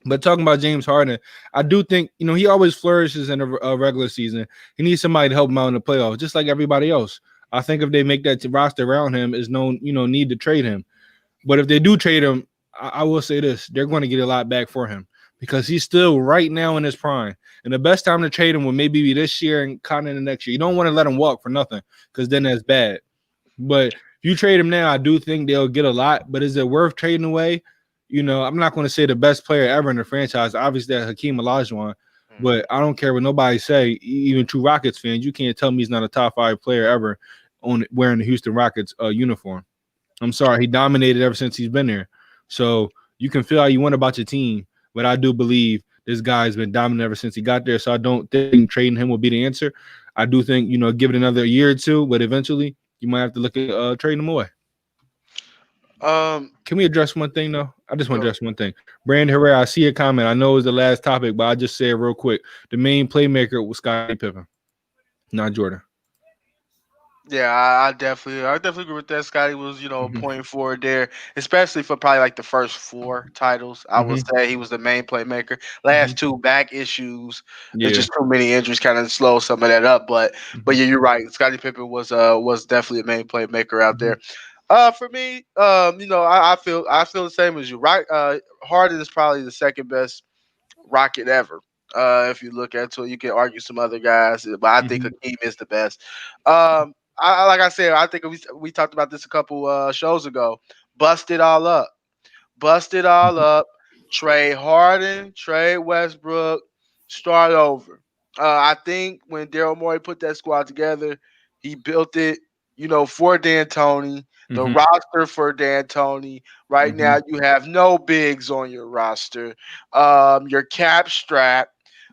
But talking about James Harden, I do think, you know, he always flourishes in a regular season. He needs somebody to help him out in the playoffs, just like everybody else. I think if they make that roster around him, is no, need to trade him. But if they do trade him, I will say this: they're going to get a lot back for him because he's still right now in his prime. And the best time to trade him will maybe be this year and kind of the next year. You don't want to let him walk for nothing because then that's bad. But if you trade him now, I do think they'll get a lot. But is it worth trading away? You know, I'm not going to say the best player ever in the franchise. Obviously, that's Hakeem Olajuwon. But I don't care what nobody say, even true Rockets fans. You can't tell me he's not a top 5 player ever on wearing the Houston Rockets uniform. I'm sorry, he dominated ever since he's been there. So you can feel how you want about your team, but I do believe this guy's been dominant ever since he got there. So I don't think trading him will be the answer. I do think, give it another year or two, but eventually you might have to look at trading him away. Can we address one thing though? I just want to address one thing. Brandon Herrera, I see a comment. I know it was the last topic, but I'll just say it real quick. The main playmaker was Scottie Pippen, not Jordan. Yeah, I definitely agree with that. Scottie was, point forward there, especially for probably like the first 4 titles. I would say he was the main playmaker. Last 2 back issues, there's just too many injuries, kind of slow some of that up. But yeah, you're right. Scottie Pippen was definitely a main playmaker out there. For me, I feel the same as you. Right, Harden is probably the second best Rocket ever. If you look at it, you can argue some other guys, but I think Hakeem is the best. Like I said, I think we talked about this a couple shows ago. Bust it all up. Trade Harden, trade Westbrook, start over. I think when Daryl Morey put that squad together, he built it, for D'Antoni, the roster for D'Antoni. Right now, you have no bigs on your roster. Your cap strap.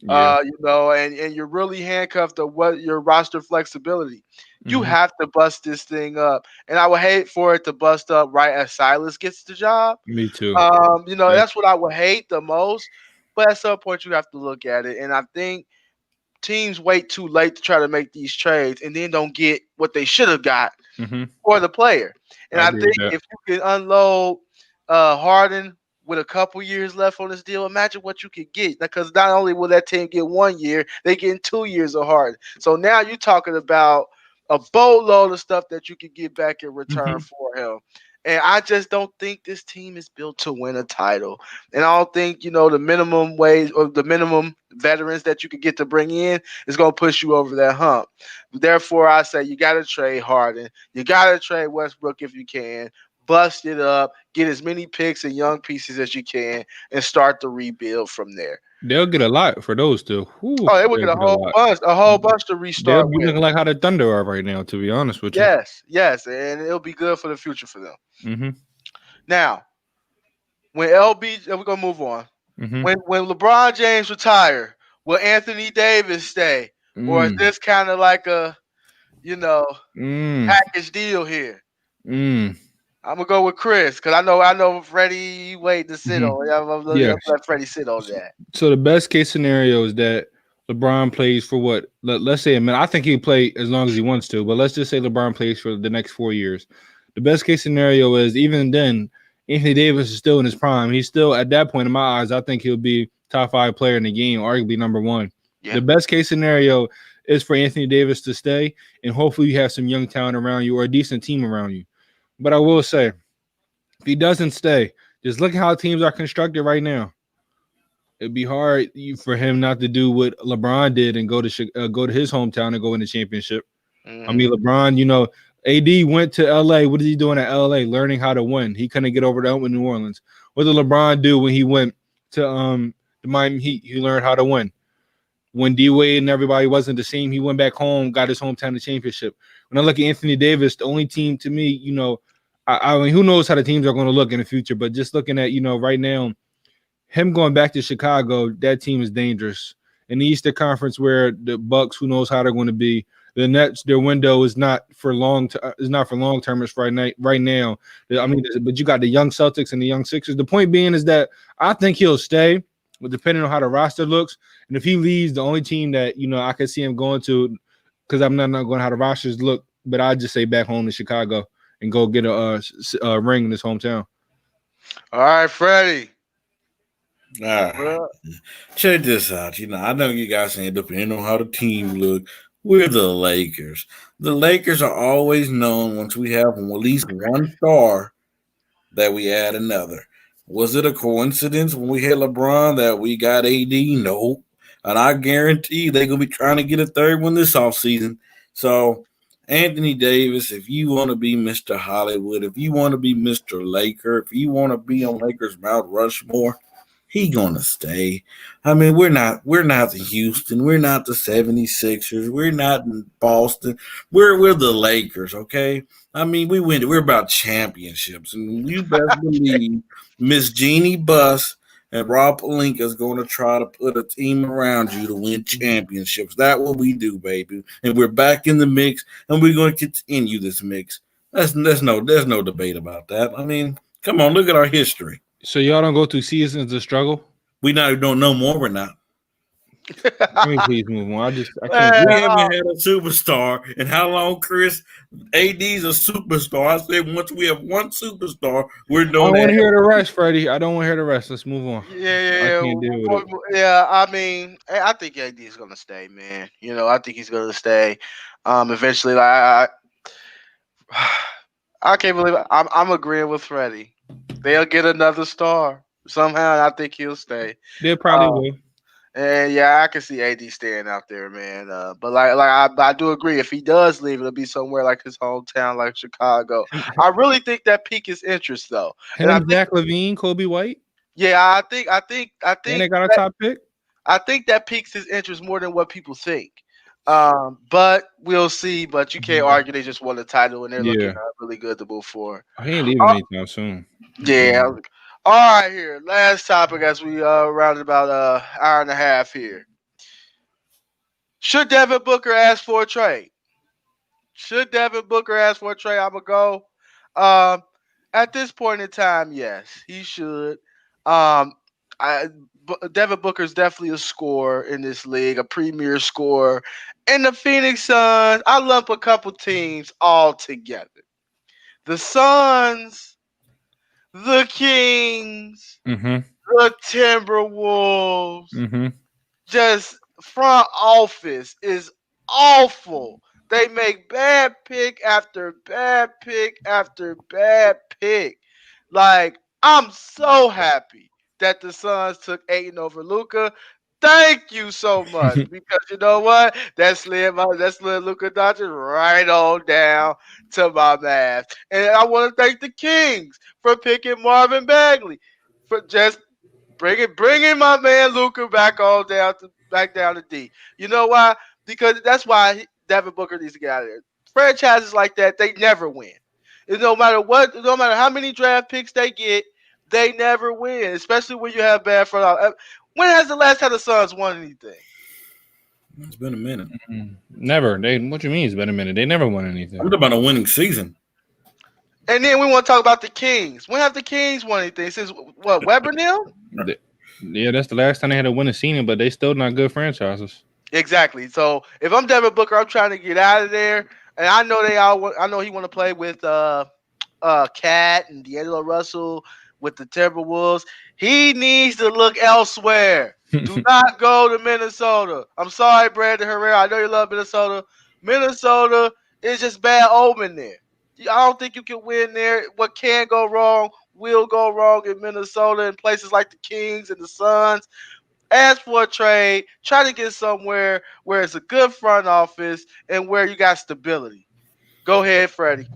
And you're really handcuffed to what your roster flexibility. You have to bust this thing up, and I would hate for it to bust up right as Silas gets the job. Me too. That's what I would hate the most. But at some point, you have to look at it, and I think teams wait too late to try to make these trades, and then don't get what they should have got for the player. And I think if you can unload Harden with a couple years left on this deal, imagine what you could get. Because not only will that team get 1 year, they get 2 years of Harden. So now you're talking about a boatload of stuff that you can get back in return for him. And I just don't think this team is built to win a title. And I don't think, the minimum wage or the minimum veterans that you could get to bring in is going to push you over that hump. Therefore, I say you got to trade Harden. You got to trade Westbrook if you can. Bust it up, get as many picks and young pieces as you can, and start the rebuild from there. They'll get a lot for those two. They will get a whole bunch to restart. They'll be looking like how the Thunder are right now, to be honest with you. Yes, and it'll be good for the future for them. Now, when LB, we're gonna move on. When LeBron James retire, will Anthony Davis stay, or is this kind of like a, package deal here? I'm gonna go with Chris because I know Freddie waiting to sit on. I'm let Freddie sit on that. So the best case scenario is that LeBron plays for what? Let's say, I think he'll play as long as he wants to, but let's just say LeBron plays for the next 4 years. The best case scenario is even then, Anthony Davis is still in his prime. He's still at that point in my eyes. I think he'll be top 5 player in the game, arguably number 1. Yeah. The best case scenario is for Anthony Davis to stay, and hopefully you have some young talent around you or a decent team around you. But I will say, if he doesn't stay, just look at how teams are constructed right now. It'd be hard for him not to do what LeBron did and go to his hometown and go win the championship. I mean, LeBron, AD went to LA. What is he doing at LA? Learning how to win. He couldn't get over that with New Orleans. What did LeBron do when he went to the Miami Heat? He learned how to win. When D-Wade and everybody wasn't the same, he went back home, got his hometown the championship. When I look at Anthony Davis, the only team to me, I mean, who knows how the teams are going to look in the future, but just looking at, right now, him going back to Chicago, that team is dangerous. In the Eastern Conference, where the Bucks, who knows how they're going to be, the Nets, their window is not for long term. It's right now. I mean, but you got the young Celtics and the young Sixers. The point being is that I think he'll stay, but depending on how the roster looks, and if he leaves, the only team that I can see him going to, because I'm not going how the rosters look, but I just say back home to Chicago and go get a ring in his hometown. All right, Freddie. All right. Check this out. I know you guys say depending on how the team look. We're the Lakers. The Lakers are always known once we have at least one star that we add another. Was it a coincidence when we had LeBron that we got AD? No. And I guarantee they're going to be trying to get a third one this offseason. So, Anthony Davis, if you want to be Mr. Hollywood, if you want to be Mr. Laker, if you want to be on Lakers Mount Rushmore, He gonna stay. I mean, we're not the Houston. We're not the 76ers. We're not in Boston. We're the Lakers, okay? I mean, we're about championships. And you best believe Miss Jeannie Buss and Rob Pelinka is going to try to put a team around you to win championships. That's what we do, baby. And we're back in the mix, and we're going to continue this mix. There's no debate about that. I mean, come on, look at our history. So y'all don't go through seasons of struggle? We don't know more. We're not. Let me please move on. I can't. We haven't had a superstar. And how long, Chris? AD's a superstar. I said once we have one superstar, we're doing. I don't want to hear the rest, Freddie. I don't want to hear the rest. Let's move on. Yeah. I mean, I think AD is gonna stay, man. You know, I think he's gonna stay. Eventually, like I can't believe it. I'm agreeing with Freddie. They'll get another star somehow, and I think he'll stay. They probably will. And yeah, I can see AD staying out there, man. But I do agree. If he does leave, it'll be somewhere like his hometown, like Chicago. I really think that piques his interest, though. And Zach LaVine, Kobe White. Yeah, I think. And they got a top pick. I think that piques his interest more than what people think. But we'll see. But you can't argue they just won the title and they're looking really good to move forward. He ain't leaving anytime soon. Yeah. All right, here. Last topic as we rounded about an hour and a half here. Should Devin Booker ask for a trade? I'm going to go. At this point in time, yes, he should. Devin Booker is definitely a scorer in this league, a premier scorer. And the Phoenix Suns, I lump a couple teams all together. The Suns, the Kings, the Timberwolves, just front office is awful. They make bad pick after bad pick after bad pick. Like, I'm so happy that the Suns took Ayton over Luka. Thank you so much. Because you know what? That slid Luka Doncic right on down to my math. And I want to thank the Kings for picking Marvin Bagley, for just bringing my man Luka back down to D. You know why? Because that's why Devin Booker needs to get out of there. Franchises like that, they never win. No matter how many draft picks they get, they never win, especially when you have bad front office. When has the last time the Suns won anything? It's been a minute. Never. What you mean it's been a minute? They never won anything. I'm talking about a winning season. And then we want to talk about the Kings. When have the Kings won anything? Since what, Weber Neal? Yeah, that's the last time they had a winning season, but they still not good franchises. Exactly. So if I'm Devin Booker, I'm trying to get out of there. And I know I know he want to play with Cat and D'Angelo Russell with the Timberwolves. He needs to look elsewhere. Do not go to Minnesota. I'm sorry, Brandon Herrera. I know you love Minnesota. Minnesota is just bad omen there. I don't think you can win there. What can go wrong will go wrong in Minnesota and places like the Kings and the Suns. Ask for a trade. Try to get somewhere where it's a good front office and where you got stability. Go ahead, Freddie.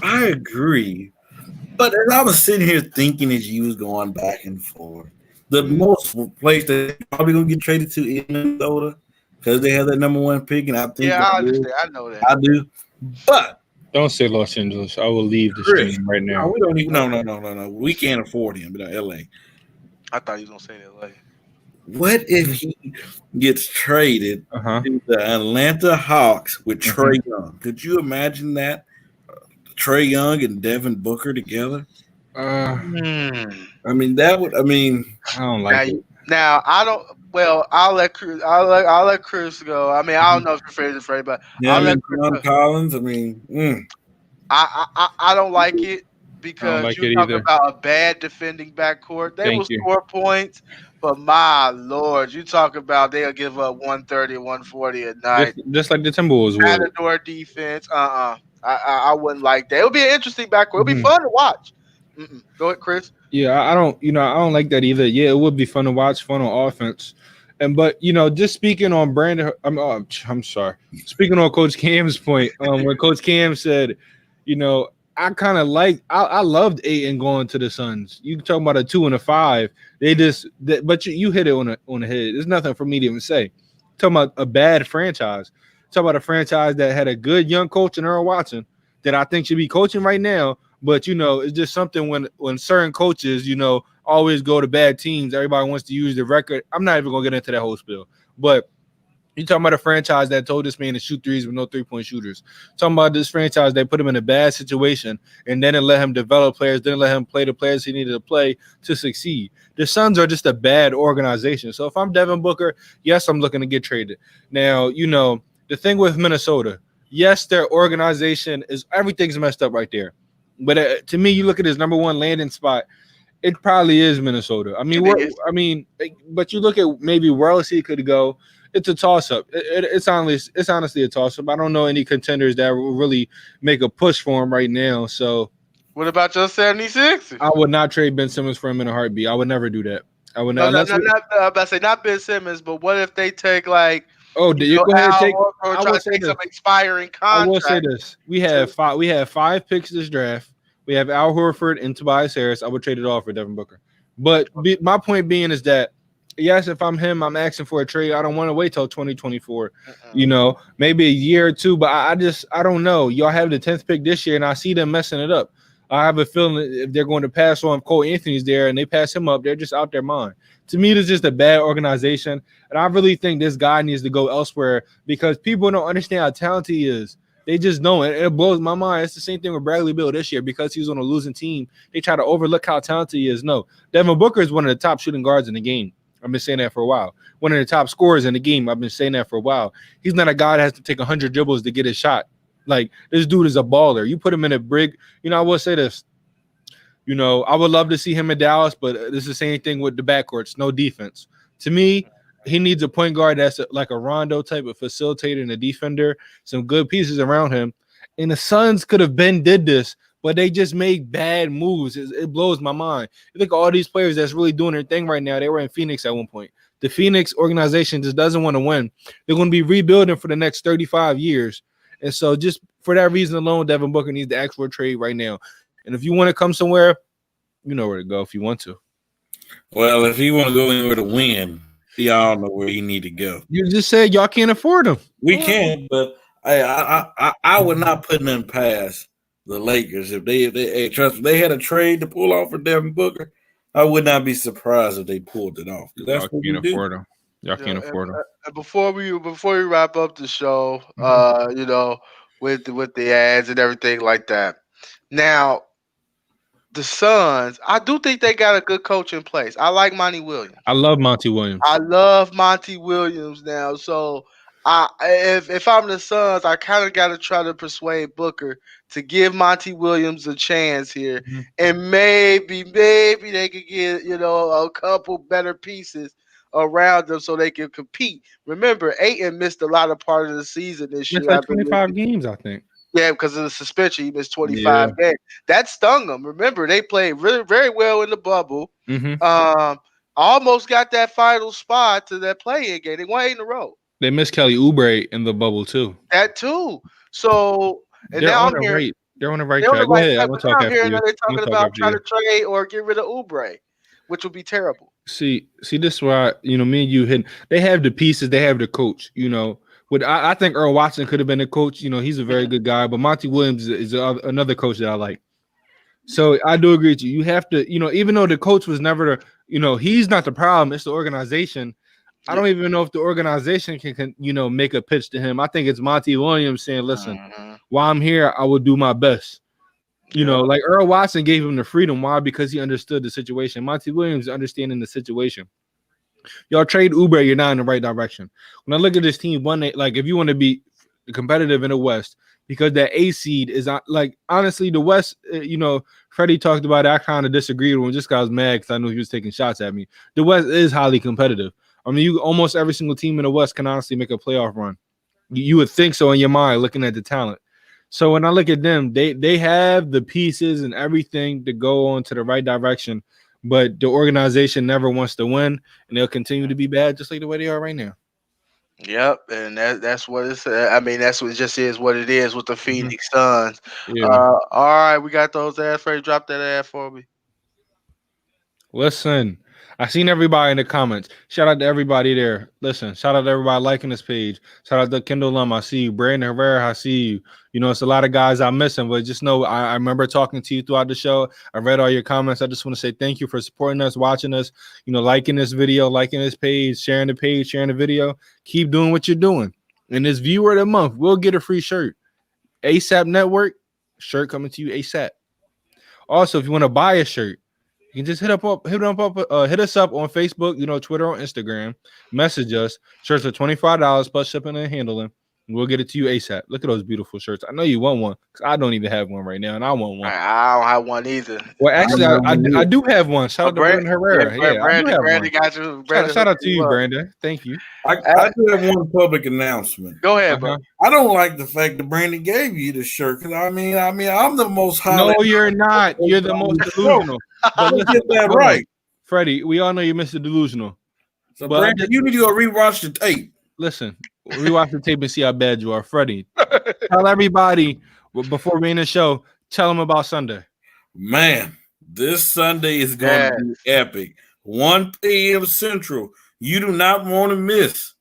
I agree. But as I was sitting here thinking as you was going back and forth, the most place that probably going to get traded to is Minnesota because they have that number one pick. And I think I understand. I know that. I do. But don't say Los Angeles. I will leave the stream right now. No, we don't even. No. We can't afford him. But LA. I thought he was going to say LA. What if he gets traded to the Atlanta Hawks with Trae Young? Could you imagine that? Trae Young and Devin Booker together? I mean, that would. I mean, I don't like it. Now, I don't. Well, I'll let Cruz go. I mean, I don't know if you're afraid, but I'll let John Collins. I mean, I don't like it because you talk about a bad defending backcourt. They will score points, but my Lord, you talk about they'll give up 130, 140 a night, just like the Timberwolves would. Matador defense. I wouldn't like that. It would be an interesting backcourt. It'll be fun to watch. Go ahead, Chris. Yeah, I don't like that either. Yeah, it would be fun to watch, fun on offense. But just speaking on Brandon, I'm sorry. Speaking on Coach Cam's point, when Coach Cam said, I I kind of like. I loved Ayton going to the Suns. You talking about a 2 and a 5? But you hit it on the head. There's nothing for me to even say. Talking about a bad franchise. Talking about a franchise that had a good young coach in Earl Watson that I think should be coaching right now. But it's just something when certain coaches, always go to bad teams. Everybody wants to use the record. I'm not even gonna get into that whole spiel, but. You talking about a franchise that told this man to shoot threes with no three-point shooters. Talking about this franchise that put him in a bad situation and didn't let him develop players, didn't let him play the players he needed to play to succeed. The Suns are just a bad organization. So if I'm Devin Booker, yes, I'm looking to get traded. Now, the thing with Minnesota, yes, their organization everything's messed up right there. But to me, you look at his number one landing spot, it probably is Minnesota. But you look at maybe where else he could go. It's a toss-up. It's honestly a toss-up. I don't know any contenders that will really make a push for him right now. So, what about your 76ers? I would not trade Ben Simmons for him in a heartbeat. I would never do that. I would not. I'm about to say not Ben Simmons, but what if they take like? Oh, do you go ahead and take? I will say some expiring contract. I will say this: we have 5 picks this draft. We have Al Horford and Tobias Harris. I would trade it all for Devin Booker. But my point being is that. Yes, if I'm him, I'm asking for a trade. I don't want to wait till 2024. Maybe a year or two, but I don't know. Y'all have the 10th pick this year, and I see them messing it up. I have a feeling if they're going to pass on Cole Anthony's there and they pass him up, they're just out their mind. To me, it's just a bad organization, and I really think this guy needs to go elsewhere because people don't understand how talented he is. They just don't. It blows my mind. It's the same thing with Bradley Beal this year because he was on a losing team. They try to overlook how talented he is. No, Devin Booker is one of the top shooting guards in the game. I've been saying that for a while. One of the top scorers in the game. I've been saying that for a while. He's not a guy that has to take 100 dribbles to get his shot. Like, this dude is a baller. You put him in a brig. I will say this. I would love to see him in Dallas, but it's the same thing with the backcourts. No defense. To me, he needs a point guard that's like a Rondo type of facilitator and a defender, some good pieces around him. And the Suns could have did this, but they just make bad moves. It blows my mind. You think all these players that's really doing their thing right now, they were in Phoenix at one point. The Phoenix organization just doesn't want to win. They're going to be rebuilding for the next 35 years. And so just for that reason alone, Devin Booker needs to ask for a trade right now. And if you want to come somewhere, you know where to go if you want to. Well, if you want to go anywhere to win, y'all know where you need to go. You just said y'all can't afford them. We can, but I would not put them past the Lakers. If they trust me, they had a trade to pull off for Devin Booker, I would not be surprised if they pulled it off. Y'all can't afford them. Y'all can't afford them. Before we wrap up the show, with the ads and everything like that. Now, the Suns, I do think they got a good coach in place. I like Monty Williams. I love Monty Williams. Now, so if I'm the Suns, I kind of got to try to persuade Booker to give Monty Williams a chance here, and maybe they could get a couple better pieces around them so they can compete. Remember, Ayton missed a lot of part of the season this year. Like 25 games, I think. Yeah, because of the suspension, he missed 25 games. That stung them. Remember, they played really very well in the bubble. Almost got that final spot to that play-in game. They won 8 in a row. They missed Kelly Oubre in the bubble too. That too. So and now I'm here. They're on the right track. Go ahead. I'm gonna talk after you. They're talking about trying to trade or get rid of Oubre, which would be terrible. See, this is why me and you hit. They have the pieces. They have the coach. I think Earl Watson could have been the coach. He's a very good guy, but Monty Williams is another coach that I like. So I do agree with you. You have to, even though the coach was never he's not the problem. It's the organization. I don't even know if the organization can make a pitch to him. I think it's Monty Williams saying, listen, while I'm here, I will do my best. Like Earl Watson gave him the freedom. Why? Because he understood the situation. Monty Williams understanding the situation. Y'all trade Oubre, you're not in the right direction. When I look at this team, if you want to be competitive in the West, because that A seed is honestly the West, Freddie talked about it. I kind of disagreed with him just because I was mad because I knew he was taking shots at me. The West is highly competitive. I mean, almost every single team in the West can honestly make a playoff run. You would think so in your mind, looking at the talent. So when I look at them, they have the pieces and everything to go on to the right direction, but the organization never wants to win, and they'll continue to be bad just like the way they are right now. Yep, and that's what it's. I mean, that's what it just is. What it is with the Phoenix Suns. Yeah. All right, we got those ads. Freddie, drop that ad for me. Listen, I seen everybody in the comments. Shout out to everybody there. Listen, shout out to everybody liking this page. Shout out to Kendall Lum. I see you. Brandon Herrera, I see you. You know, it's a lot of guys I'm missing, but just know I remember talking to you throughout the show. I read all your comments. I just want to say thank you for supporting us, watching us, you know, liking this video, liking this page, sharing the page, sharing the video. Keep doing what you're doing. And this viewer of the month will get a free shirt. ASAP Network, shirt coming to you ASAP. Also, if you want to buy a shirt, you can just hit us up on Facebook, you know, Twitter or Instagram. Message us. Shirts are $25 plus shipping and handling. We'll get it to you ASAP. Look at those beautiful shirts. I know you want one because I don't even have one right now, and I want one. I don't have one either. Well, actually, I do have one. Shout out to Brandon Herrera. Brandon got you. Shout out to you, Brandon. Thank you. I do have one public announcement. Go ahead, bro. I don't like the fact that Brandon gave you the shirt because I'm the most high. No, you're not. You're the most delusional. But let's get that right, Freddie. We all know you're Mr. Delusional. So Brandon, you need to go rewatch the tape. Listen, rewatch the tape and see how bad you are, Freddie. Tell everybody before we end the show. Tell them about Sunday. Man, this Sunday is going to be epic. 1 p.m. Central. You do not want to miss.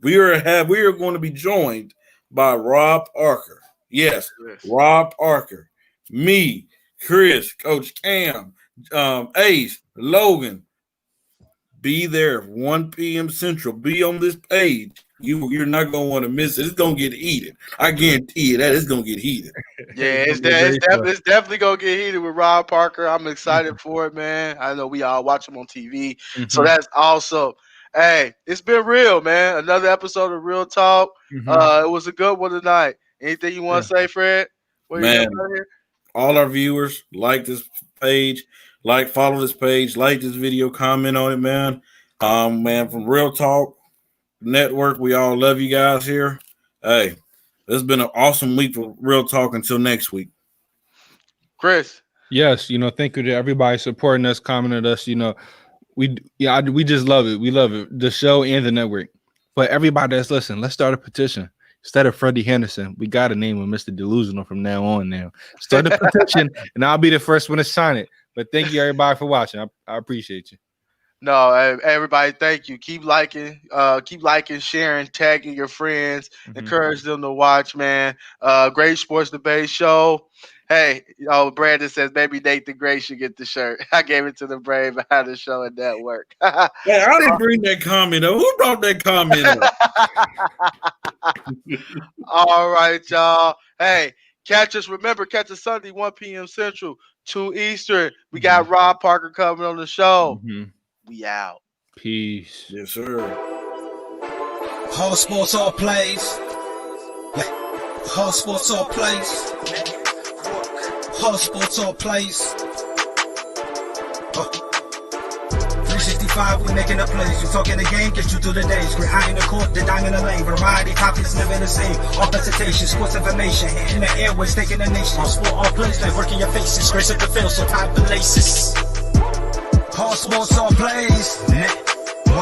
We are going to be joined by Rob Parker. Yes, Rob Parker. Me, Chris, Coach Cam, Ace, Logan. Be there 1 p.m. Central. Be on this page. You're not gonna want to miss it. It's gonna get heated. I guarantee you that it's gonna get heated. Yeah, it's definitely gonna get heated with Rob Parker. I'm excited for it, man. I know we all watch him on TV, so that's awesome. Hey, it's been real, man. Another episode of Real Talk. It was a good one tonight. Anything you want to say, Fred? Man, all our viewers, like this page, follow this page, like this video, comment on it, man. Man, from Real Talk Network, we all love you guys here. Hey, it's been an awesome week for Real Talk until next week. Chris. Yes, you know, thank you to everybody supporting us, commenting us. You know, we just love it. We love it, the show and the network. But everybody that's listening, let's start a petition. Instead of Freddie Henderson, we got to name him Mr. Delusional from now on. Now, start the petition, and I'll be the first one to sign it. But thank you, everybody, for watching. I appreciate you. No, everybody, thank you. Keep liking, sharing, tagging your friends. Encourage them to watch, man. Great Sports Debate Show. Hey, Brandon says maybe Nate the Great should get the shirt. I gave it to the Brave behind the show and network. Yeah, I didn't bring that comment up. Who brought that comment up? All right, y'all. Hey, catch us Sunday, 1 p.m. Central, 2 Eastern. We got Rob Parker coming on the show. We out. Peace. Yes, sir. All sports, all plays. All sports, all plays. All sports, all plays. 365, we making a plays. You talking the game, get you through the days. We're high in the court, the dime in the lane. Variety, topics never the same. All presentation, sports information. In the airways, taking the nation. All sport, all plays. Like working your faces. Grace at the field, so time for laces. All sports, all plays.